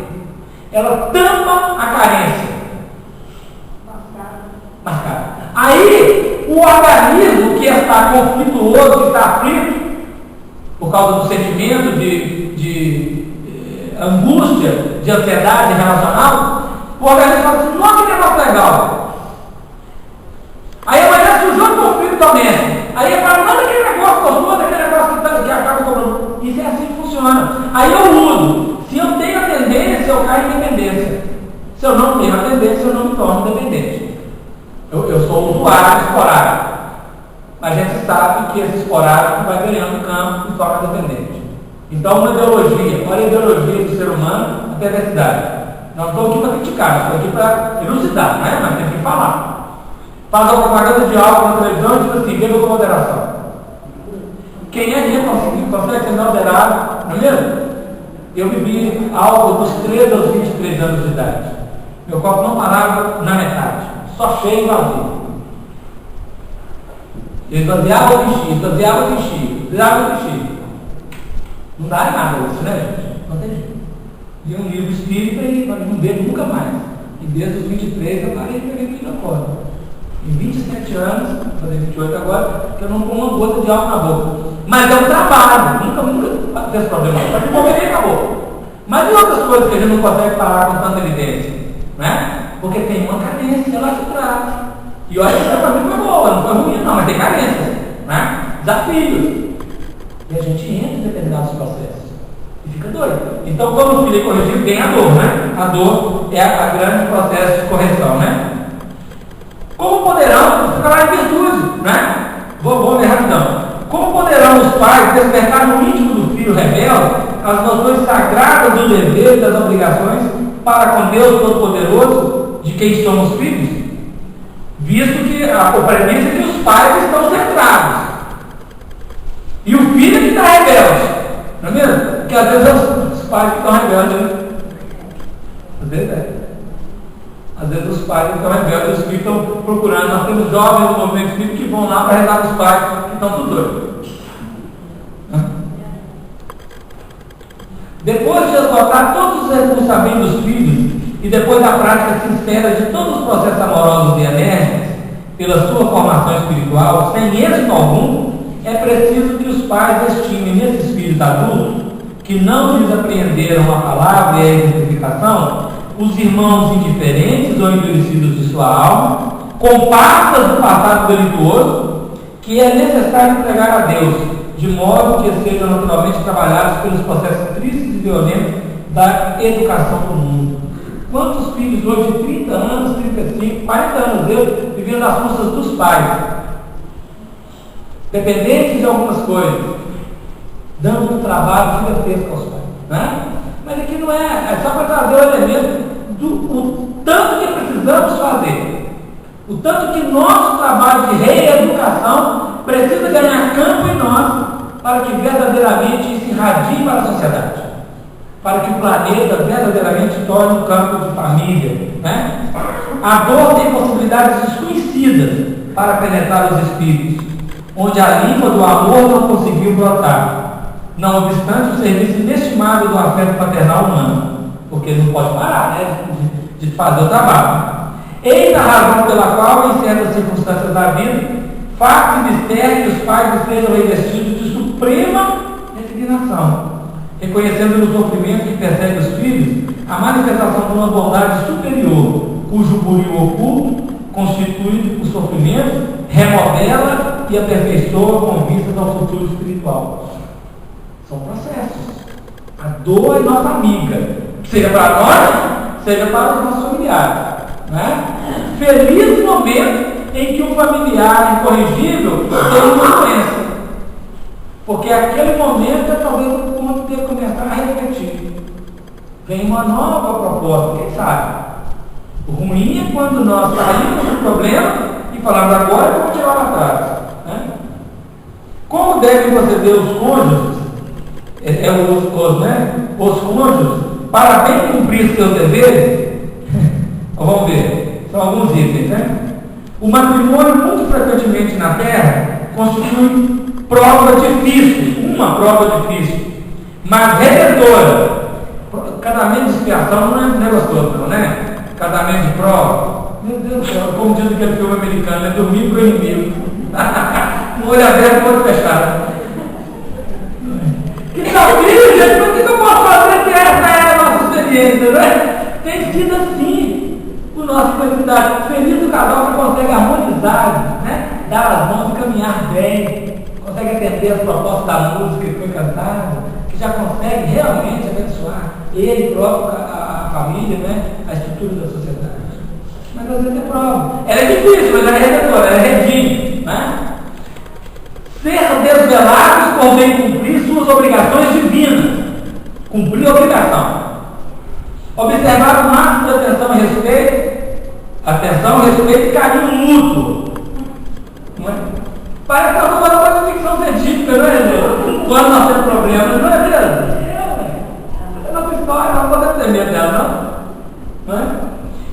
Ela tampa a carência. Mascara. Aí, o organismo que está conflituoso, que está aflito, por causa do sentimento de angústia, de ansiedade relacional, o organismo fala assim: nossa, que negócio legal. Aí amanhã surgiu um conflito doméstico. Aí ele fala: não, aquele negócio gostoso, aquele negócio que acaba cobrando. Isso é assim que funciona. Aí eu uso. Se eu tenho a tendência, eu caio em dependência. Se eu não tenho a tendência, eu não me torno dependente. Eu sou usuário esporádico. Mas a gente sabe que esse esporádico vai ganhando campo e torna dependente. Então, uma ideologia, olha a ideologia do ser humano, a perversidade. Não estou aqui para criticar, estou aqui para elucidar, né? Mas tem que falar. Faz a propaganda de álcool na televisão e diz assim: beba com moderação. Quem é que consegue ser moderado? Não é mesmo? Eu bebi álcool dos 13 aos 23 anos de idade. Meu copo não parava na metade, só cheio e vazio. Eu esvaziava o enchia, esvaziava o enchia, esvaziava o enchia. Não dá nada isso, né, gente? Não tem jeito. Li um livro espírita e não bebo nunca mais. E desde os 23 eu parei de beber tudo fora. Em 27 anos, vou fazer 28 agora, que eu não como uma gota de álcool na boca. Mas é um trabalho, nunca tem esse problema. Para que morrer e acabou. Mas e outras coisas que a gente não consegue parar com tanta evidência? Né? Porque tem uma carência lá de trás. E olha que para mim foi boa, não foi ruim não, mas tem carência. Né? Desafios. E a gente entra em determinados processos. E fica doido. Então, quando o filho é corrigido, tem a dor, né? A dor é a grande processo de correção, né? Como poderão, fica lá em virtude, né? Vou ver rapidão. Como poderão os pais despertar no íntimo do filho rebelde as noções sagradas do dever e das obrigações para com Deus Todo-Poderoso, de quem somos filhos? Visto que a premissa é que os pais estão centrados. E o filho que está rebelde. Não é mesmo? Porque às vezes os pais que estão rebeldes, né? Às vezes é. Às vezes os pais estão rebeldes, os filhos estão procurando. Nós temos jovens no movimento espírita que vão lá para rezar com os pais que estão tudo doidos. Depois de esgotar todos os recursos dos filhos e depois da prática sincera de todos os processos amorosos e enérgicos pela sua formação espiritual, sem êxito algum, é preciso que os pais estimem nesses filhos adultos que não lhes apreenderam a palavra e a exemplificação, os irmãos indiferentes ou endurecidos de sua alma, comparsas do passado delituoso, que é necessário entregar a Deus, de modo que sejam naturalmente trabalhados pelos processos tristes e violentos da educação do mundo. Quantos filhos hoje de 30 anos, 35, 40 anos, vivendo as custas dos pais, dependentes de algumas coisas, dando um trabalho gigantesco aos pais, né? Mas aqui não é só para trazer o elemento do tanto que precisamos fazer, o tanto que nosso trabalho de reeducação precisa ganhar campo em nós para que verdadeiramente isso irradie para a sociedade, para que o planeta verdadeiramente torne um campo de família, né? A dor tem possibilidades desconhecidas para penetrar os espíritos, onde a língua do amor não conseguiu brotar, não obstante o serviço inestimável do afeto paternal humano, porque ele não pode parar, né, de fazer o trabalho. Eis a razão pela qual, em certas circunstâncias da vida, faz-se mistério que os pais estejam revestidos de suprema resignação, reconhecendo no sofrimento que persegue os filhos a manifestação de uma bondade superior, cujo burio oculto constitui o sofrimento, remodela e aperfeiçoa com vistas ao futuro espiritual. São processos. A dor é nossa amiga, seja para nós, seja para os nossos familiares. Né? Feliz momento em que um familiar incorrigível tem uma doença. Porque aquele momento é talvez o ponto de começar a refletir. Vem uma nova proposta, quem sabe? O ruim é quando nós saímos do problema e falamos agora eu vou tirar lá atrás. Né? Como devem proceder os cônjuges, os cônjuges, para bem cumprir seus deveres? Vamos ver, são alguns itens, né? O matrimônio, muito frequentemente na Terra, constitui prova difícil, uma prova difícil, mas redentora. Casamento de expiação não é gostoso, não, né? Casamento de prova. Meu Deus do céu, como diz aquele filme americano, é dormir com o inimigo. Um olho aberto e um olho fechado. Que desafio, gente, por que eu posso fazer que essa é a nossa experiência, né? Tem sido assim o nosso felicidade. Feliz do casal que consegue harmonizar, né? Dar as mãos e caminhar bem, consegue atender as propostas da música que foi cantada, que já consegue realmente abençoar ele próprio, a família, né? A estrutura da sociedade. Mas às vezes é prova. Ela é difícil, mas ela é redentora, ela é redime, né? Ser desvelados por bem cumprir suas obrigações divinas. Cumprir a obrigação. Observar o máximo de atenção, respeito e carinho mútuo. Não é? Parece que nós estamos falando de ficção científica, não é, gente? Quando nós temos problemas, não é mesmo? É nossa história, não podemos ter medo dela, não é?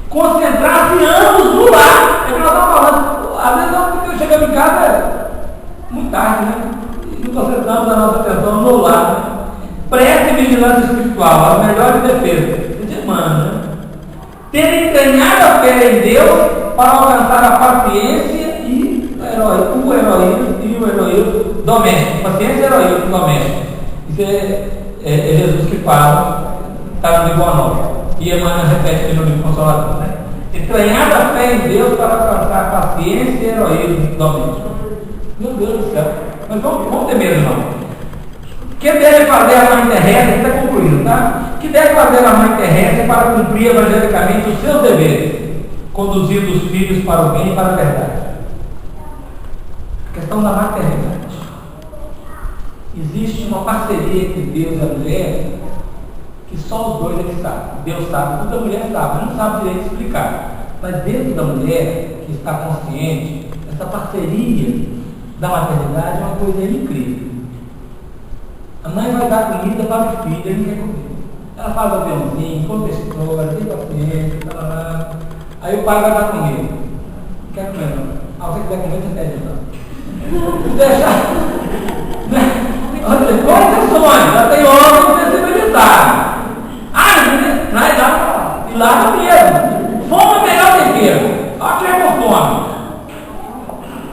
Concentrar-se ambos no lar. É o que nós estamos falando. Às vezes nós chegamos em casa muito tarde, né? E concentramos a nossa atenção no lar. Né? Prece e vigilância espiritual, as melhores defesas. Mano, né? Ter entranhado a fé em Deus para alcançar a paciência e o heroísmo doméstico. Paciência e heroísmo doméstico. Isso é Jesus que fala, está no livro Anônimo. E Emmanuel repete aqui no livro Consolador. Né? Entranhado a fé em Deus para alcançar a paciência e heroísmo doméstico. Meu Deus do céu. Mas vamos ter medo, não. O que deve fazer a mãe terrestre, está concluído, tá? O que deve fazer a mãe terrestre para cumprir evangelicamente os seus deveres, conduzindo os filhos para o bem e para a verdade? A questão da maternidade. Existe uma parceria entre Deus e a mulher que só os dois eles sabem. Deus sabe, tudo a mulher sabe, não sabe direito explicar. Mas dentro da mulher que está consciente, essa parceria da maternidade é uma coisa incrível. A mãe vai dar comida para o filho, ele não quer comer. Ela faz o aviãozinho, conta a história, tem paciência, tal. Aí o pai vai dar comida. Não quer comer, não. Ah, você quiser comer, você pede, não. Deixa. Olha, qual é a sonho? Já tem homem que precisa meditar. E lá mesmo. Fome é melhor tempero. Aqui é com fome.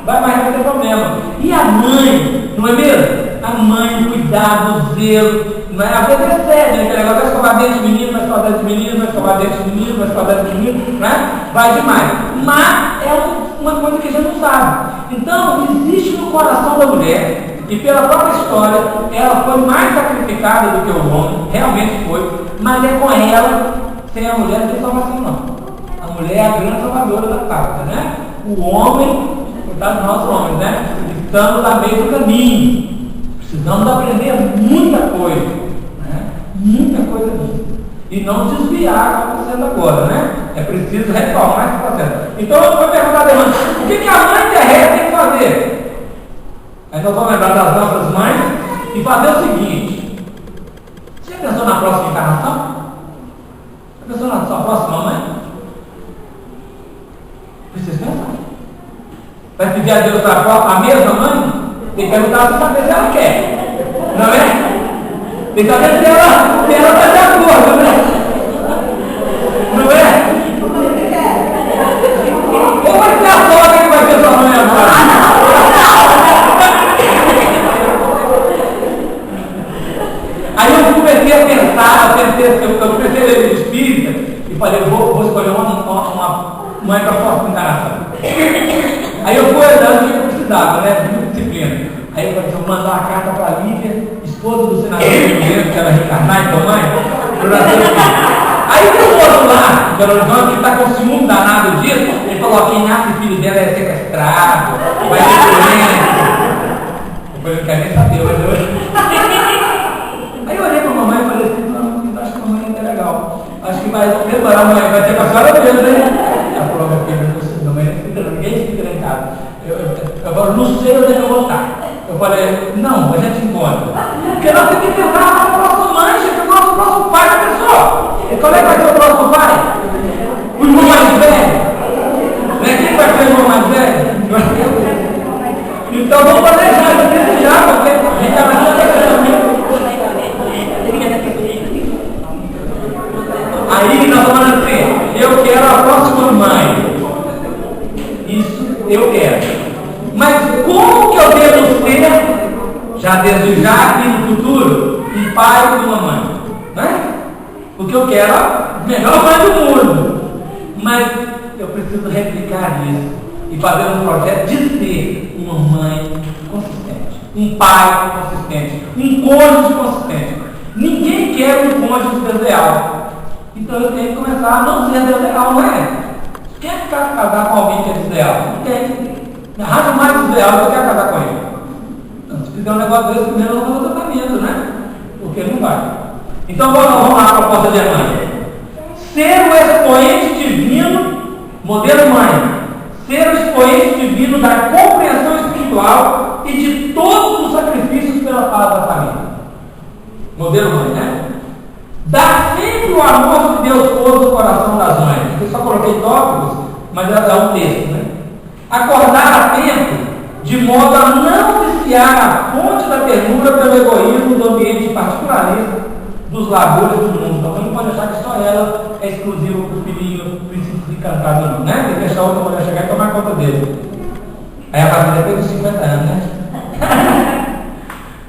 Vai mais não ter problema. E a mãe, não é mesmo? A mãe, o cuidado, o zelo, não é? Às vezes é sério, né? Aquele negócio vai escovar dente de menino, vai escovar dente de menino, vai escovar dente de menino, vai escovar dente de menino, né? Vai demais. Mas é uma coisa que a gente não sabe. Então, existe no coração da mulher, e pela própria história, ela foi mais sacrificada do que o homem, realmente foi, mas é com ela, sem a mulher, não tem salvação, não. A mulher é a grande salvadora da pátria, né? O homem, coitado de nós homens, né? Estamos a meio do caminho. Precisamos aprender muita coisa, né? Muita coisa mesmo. E não desviar como está sendo agora, né? É preciso retomar esse processo. Então eu vou perguntar a irmã, o que a mãe terrestre tem que fazer? Aí nós vamos lembrar das nossas mães e fazer o seguinte. Você já pensou na próxima encarnação? Já pensou na sua próxima mãe? Precisa pensar. Vai pedir a Deus a mesma mãe? Tem que perguntar para saber se ela quer. Não é? Tem que saber se ela está de acordo, né? Não é? Ou vai ser a sogra que vai ser sua mãe agora? vou escolher uma mãe para força enganação. Aí eu fui olhando o que eu precisava, né? De muita disciplina. Aí eu falei, eu vou mandar uma carta para a Lívia, esposa do senador do governo, que era reencarnar e tua mãe. Aí tem um outro lá, Belo Horizonte, que está com ciúme danado disso, ele falou, quem nasce filho dela é sequestrado, vai ser doente. Eu falei, não quero nem saber, Aí eu olhei para a mamãe e falei assim, não, acho que a mamãe é legal. Acho que vai demorar, a mamãe vai ter com a senhora mesmo, né? Ela falou, minha filha, não é ninguém fica lá em casa. Eu falei, não sei onde é que eu vou estar. Eu falei, não, a gente encontra. Porque nós temos que pensar no nosso mãe, que é o nosso pai da pessoa. E como é que vai ser o próximo pai? O irmão mais velho? Quem vai ser o irmão mais velho? Então vamos planejar, vamos desejar, porque a gente está na Aí nós vamos assim, eu quero a próxima mãe. Isso eu quero. Mas como que eu devo ser, já desde já aqui no futuro, um pai e uma mãe? Né? Porque eu quero a melhor mãe do mundo. Mas eu preciso replicar isso e fazer um projeto de ser uma mãe consistente, um pai consistente, um cônjuge consistente. Ninguém quer um cônjuge desleal. Então eu tenho que começar a não ser desleal, não é? Quem é que quer casar com alguém que é desleal? Não tem. Arranja mais desleal do que quer casar com ele. Então, se fizer um negócio desse, primeiro não vou tratamento, né? Porque não vai. Então vamos lá, a proposta de mãe. Ser o expoente divino, modelo mãe. Ser o expoente divino da compreensão espiritual e de todos os sacrifícios pela paz da família. Modelo mãe, né? Dar sempre o amor que Deus pôs no coração das mães. Eu só coloquei tópicos, mas é um texto, né? Acordar a tempo, de modo a não viciar a fonte da ternura pelo egoísmo do ambiente particularista dos labores do mundo. Então, não pode achar que só ela é exclusiva para o filhinho, princípio de cantar, não, né? Tem que deixar outra mulher chegar e tomar conta dele. Aí a partir depois dos 50 anos, né?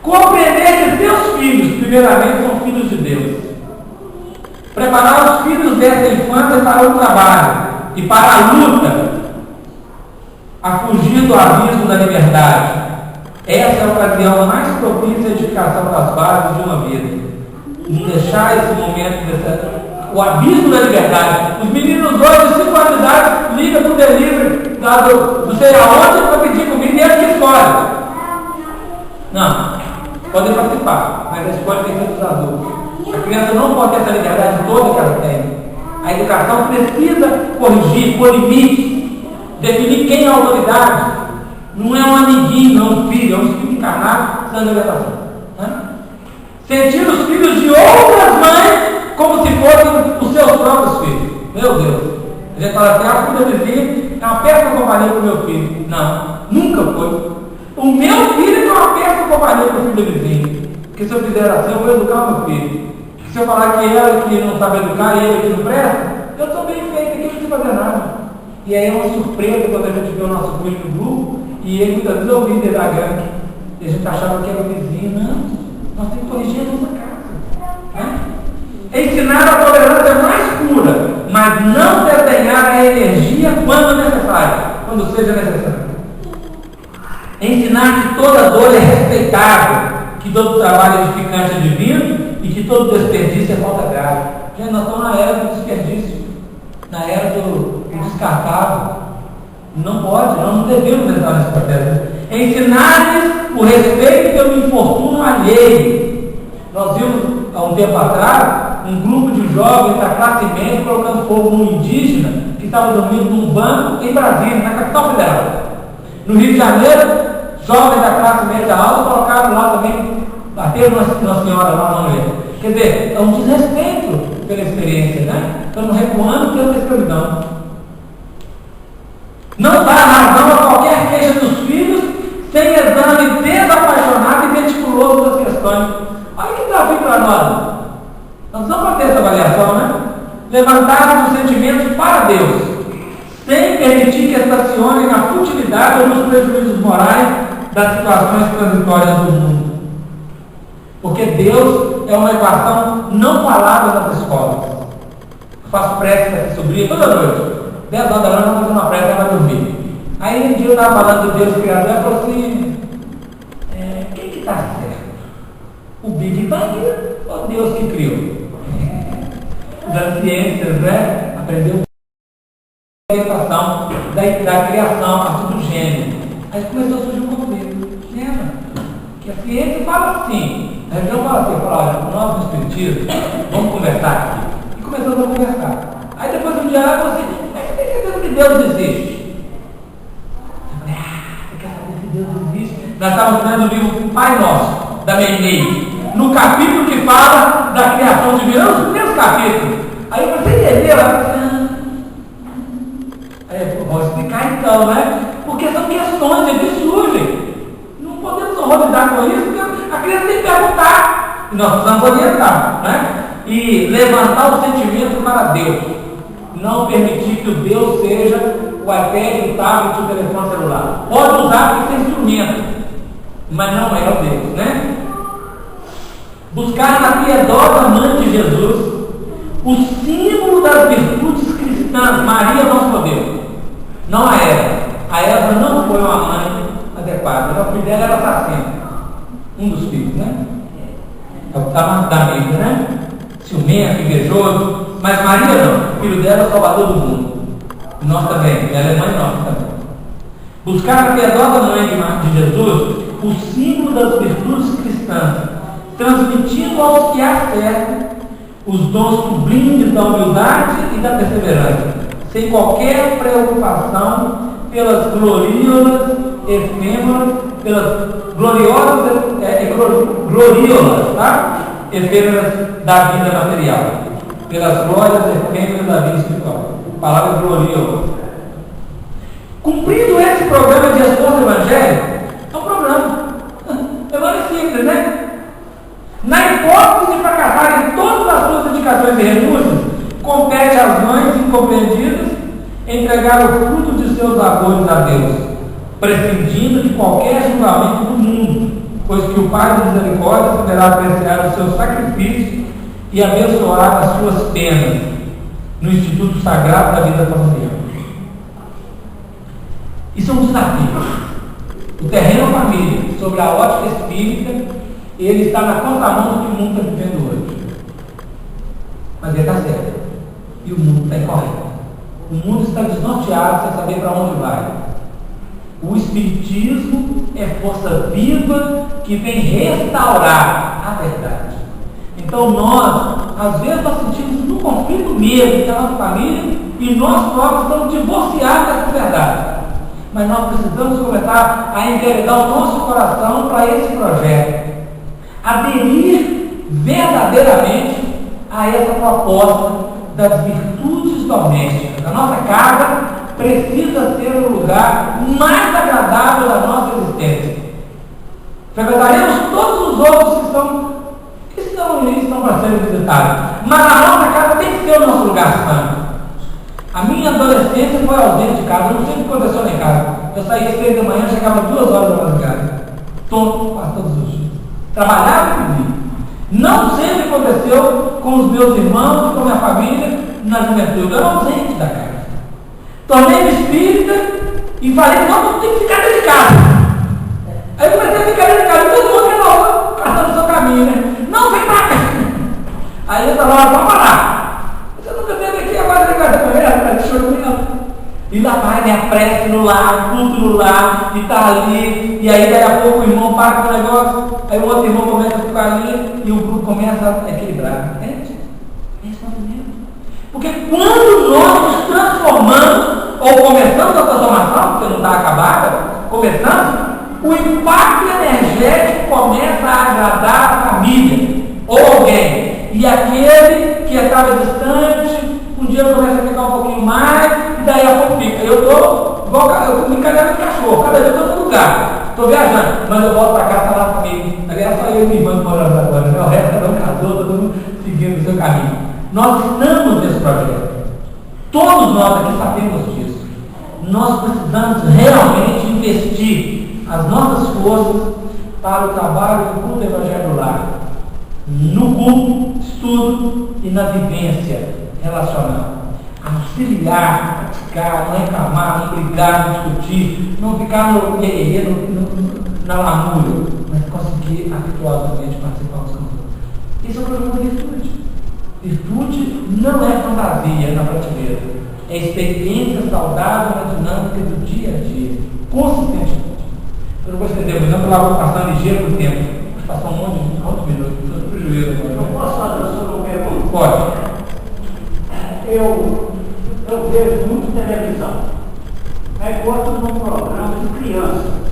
Compreender que seus filhos, primeiramente, são filhos de Deus. Preparar os filhos dessa infância para o trabalho e para a luta, a fugir do abismo da liberdade. Essa é a ocasião mais propícia à edificação das bases de uma vida. Não deixar esse momento, o abismo da liberdade. Os meninos hoje, de 5 anos de idade, ligam para o delivery, não sei aonde, para pedir comida e eles que escolhem. Não, podem participar, mas a escolha tem que ser dos adultos. A criança não pode ter essa liberdade toda que ela tem. A educação precisa corrigir, pôr limite, definir quem é a autoridade. Não é um amiguinho, não é um filho, é um espírito encarnado sem orientação. Sentir os filhos de outras mães como se fossem os seus próprios filhos. Meu Deus. A gente fala assim, a filha do vizinho é uma péssima companhia para o meu filho. Não, nunca foi. O meu filho é uma péssima companhia para o filho do vizinho. Porque se eu fizer assim, eu vou educar o meu filho. Se eu falar que ela que não sabe educar e ele que não presta, eu estou bem feito aqui, não precisa fazer nada. E aí é uma surpresa quando a gente vê o nosso filho no grupo e ele muitas vezes ouviu ele da gangue. E a gente achava que era o vizinho. Não, nós temos que corrigir a nossa casa. Ensinar a tolerância mais pura, mas não desenhar a energia quando necessário, quando seja necessário. Ensinar que toda dor é respeitável, que todo trabalho é edificante é divino e que todo desperdício é falta grave. Já nós estamos na era do desperdício, na era do descartável. Não pode, nós não devemos entrar nesse processo. Ensinar-lhes o respeito pelo infortúnio alheio. Nós vimos há um tempo atrás um grupo de jovens da classe média colocando fogo num indígena que estava dormindo num banco em Brasília, na capital federal. No Rio de Janeiro, jovens da classe média alta colocaram lá também, bateram uma senhora lá na mulher. Quer dizer, é um desrespeito pela experiência, né? Estamos recuando pela escravidão. Não dá razão a qualquer queixa dos filhos sem exame desapaixonado e meticuloso das questões. Olha que desafio para nós. Nós vamos ter essa avaliação, né? Levantar os sentimentos para Deus, sem permitir que estacionem na futilidade ou nos prejuízos morais das situações transitórias do mundo. Porque Deus é uma equação não falada nas escolas. faço prece para essa sobrinha toda noite. 10 horas da noite eu vou fazer uma prece, ela vai dormir. Aí um dia eu estava falando do Deus Criador, ela falou assim, quem que está certo? O Big Bang ou Deus que criou? Das ciências, né? Aprendeu a orientação da criação, a partir do gênero. Aí começou a surgir um conflito. Lembra? Que a ciência fala assim, a religião fala assim, olha, nós no Espiritismo, vamos conversar aqui. E começamos a conversar. Aí depois um dia ela falou assim, você tem certeza que Deus existe? Eu falei, você quer saber se Deus existe? Nós estávamos lendo o livro Pai Nosso, da Meimei, no capítulo que fala da criação de Deus, os primeiros capítulos. Aí eu falei, você entendeu? Ela falou assim, aí eu vou explicar então, né? Porque são questões que surgem. Não podemos horrorizar com isso, porque a criança tem que perguntar. E nós precisamos orientar, né? E levantar o sentimento para Deus. Não permitir que o Deus seja o iPad, o tablet, o telefone celular. Pode usar porque tem instrumento, mas não é o Deus, né? Buscar na piedosa mãe de Jesus o símbolo das virtudes cristãs, Maria nosso modelo. Não a Eva. A Eva não foi uma mãe adequada. O filho dela era assassino. Um dos filhos, né? É o que estava da Bíblia, né? Ciumento, invejoso. Mas Maria não. O filho dela é o salvador do mundo. E nós também. Ela é mãe nossa também. Buscar a piedosa mãe de Jesus o símbolo das virtudes cristãs, transmitindo aos que a servem os dons sublimes da humildade e da perseverança, sem qualquer preocupação pelas gloriosas efêmeras, pelas gloriosas tá? Efêmeras da vida material, pelas glórias efêmeras da vida espiritual. Palavra gloriosa. Cumprindo esse programa de resposta evangélica, é um programa. É simples, né? Na hipótese de fracassar em todas as suas indicações e renúncias, compete às mães incompreendidas entregar o fruto de seus labores a Deus, prescindindo de qualquer julgamento do mundo, pois que o Pai de misericórdia poderá apreciar o seu sacrifício e abençoar as suas penas no Instituto Sagrado da Vida Familiar. Isso é um desafio. O terreno família, sobre a ótica espírita, ele está na contramão do que o mundo está vivendo hoje. Mas ele está certo. E o mundo está incorreto. O mundo está desnorteado sem saber para onde vai. O Espiritismo é força viva que vem restaurar a verdade. Então nós, às vezes, nós sentimos um conflito mesmo com a nossa família e nós próprios estamos divorciados dessa verdade. Mas nós precisamos começar a enveredar o nosso coração para esse projeto. Aderir verdadeiramente a essa proposta das virtudes domésticas. A nossa casa precisa ser o lugar mais agradável da nossa existência. Frequentaremos todos os outros que estão para serem visitados. Mas a nossa casa tem que ser o nosso lugar santo. A minha adolescência foi ausente de casa, eu não sei o que aconteceu lá em casa. Eu saía às 3 da manhã, chegava 2 horas da casa. Tonto, quase todos os dias. Trabalhava e vivia. Não sempre aconteceu com os meus irmãos, com a minha família, na juventude. Eu era ausente da casa. Tornei-me espírita e falei, não, tem que ficar dentro de casa. Aí eu comecei a ficar dentro de casa, todo mundo renovou, passando o seu caminho, né? Não, vem pra cá. Aí eu falava, vamos parar. Você nunca teve aqui agora de casa da mulher, deixa eu ir, não. E lá vai, né, a prece no lar, culto no lar, e tá ali, e aí daí a pouco o irmão para com o negócio, aí o outro irmão começa a ficar ali, e o grupo começa a equilibrar. Esse movimento. Porque quando nós nos transformamos, ou começamos a transformação, porque não está acabada, começamos, o impacto energético começa a agradar a família, ou alguém. E aquele que estava distante, um dia começa a ficar um pouquinho mais, e daí a pouco fica. Eu estou me encarregando de cachorro, cada dia eu estou no lugar, estou viajando, mas eu volto para cá, está lá a família. Aliás, só eu e minha irmã morando agora, né? O resto cada um casou, todo mundo seguindo o seu caminho. Nós estamos nesse projeto. Todos nós aqui sabemos disso. Nós precisamos realmente investir as nossas forças para o trabalho do culto evangelho lar. No culto, estudo e na vivência relacional. Auxiliar, praticar, não reclamar, não brigar, não discutir, não ficar no na lamúria, mas conseguir afetuosamente participar dos conflitos. Esse é o problema da virtude. Virtude não é fantasia na prateleira, é experiência saudável na dinâmica do dia a dia, consistentemente. Eu não vou estender muito, não, porque lá vou passar ligeiro por tempo. Vou passar um monte de minutos, estou prejuízo agora. Eu posso fazer uma pergunta? Pode. Eu vejo muito televisão. Aí gosto de um programa de criança.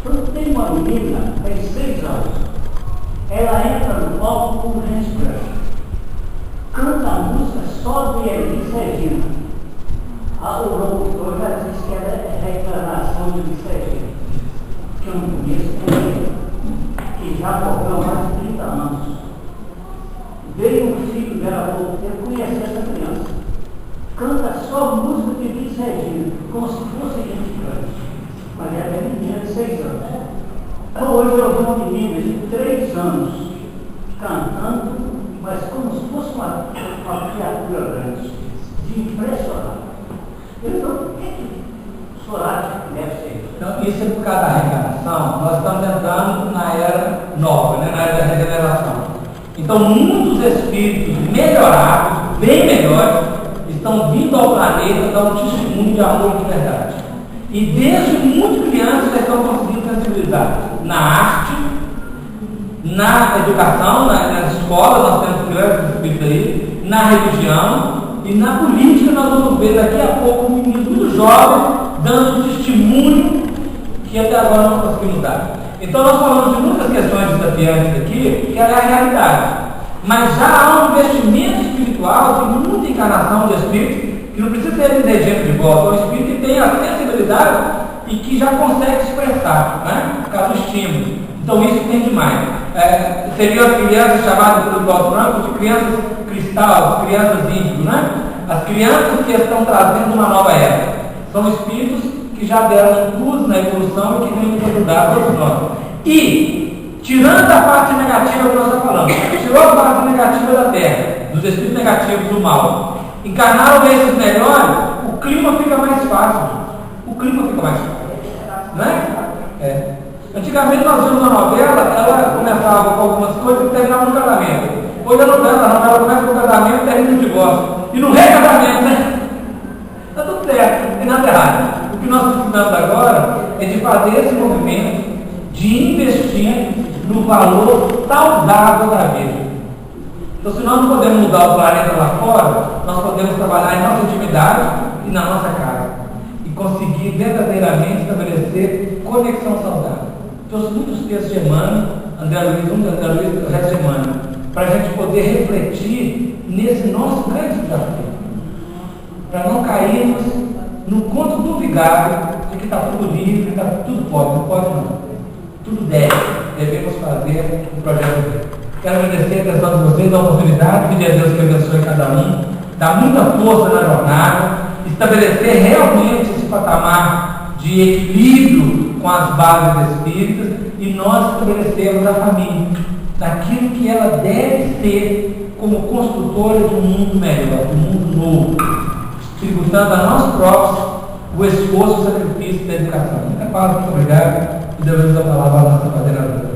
Quando tem uma menina, tem 6 anos, ela entra no palco com o Hans Crush. Canta a música só de Elis Regina. O locutor já disse que ela é reencarnação de Elis Regina. Que eu não conheço ninguém, que já morreu há mais de 30 anos. Veio um filho dela há pouco tempo conhecer essa criança. Canta só música de Elis Regina, como se fosse Elis Crush. Mas ela é menina de 6 anos. Hoje eu vi uma menina de 3 anos cantando, mas como se fosse uma criatura grande, de impressionar. Então, o que Soraya deve ser? Então, isso é por causa da reencarnação. Nós estamos entrando na era nova, né? Na era da regeneração. Então, muitos espíritos melhorados, bem melhores, estão vindo ao planeta dar um testemunho de amor e de verdade. E desde muito crianças já estão conseguindo sensibilizar na arte, na educação, nas escolas, nós temos grandes espíritos aí, na religião e na política. Nós vamos ver daqui a pouco um menino muito jovem dando testemunho que até agora não conseguimos dar. Então nós falamos de muitas questões desafiantes aqui, que é a realidade. Mas já há um investimento espiritual, tem muita encarnação de espíritos, que não precisa ter inteligência de volta, é um espírito que tem a sensibilidade e que já consegue expressar, né? Por causa do estímulo. Então isso tem demais. Seriam as crianças chamadas pelo Dr. Franco de crianças cristal, crianças índigo, né? As crianças que estão trazendo uma nova era. São espíritos que já deram um curso na evolução e que vêm nos ajudar todos nós. E, tirando a parte negativa que nós estamos falando, tirou a parte negativa da Terra, dos espíritos negativos do mal, encarnaram esses melhores, o clima fica mais fácil. O clima fica mais fácil. Né? Antigamente nós vimos uma novela, ela começava com algumas coisas e terminava no casamento. Hoje a novela começa com o casamento e termina no divórcio. E no recasamento, né? Está tudo certo, não tem nada errado. O que nós precisamos agora é de fazer esse movimento de investir no valor saudável da vida. Então, se nós não podemos mudar o planeta lá fora, nós podemos trabalhar em nossa intimidade e na nossa casa. E conseguir verdadeiramente estabelecer conexão saudável. Trouxe muitos textos de Emmanuel, André Luiz, o resto de Emmanuel, para a gente poder refletir nesse nosso grande desafio. Para não cairmos no conto do vigário de que está tudo livre, que está tudo pode. Não pode não. Tudo deve. Devemos fazer o projeto dele. Quero agradecer a atenção de vocês, a oportunidade, pedir a Deus que abençoe cada um, dar muita força na jornada, estabelecer realmente esse patamar de equilíbrio com as bases espíritas e nós estabelecermos a família, daquilo que ela deve ser como construtora de um mundo melhor, de um mundo novo, tributando a nós próprios o esforço, o sacrifício da educação. Muita paz, muito obrigado e devemos a palavra à nossa coordenadora.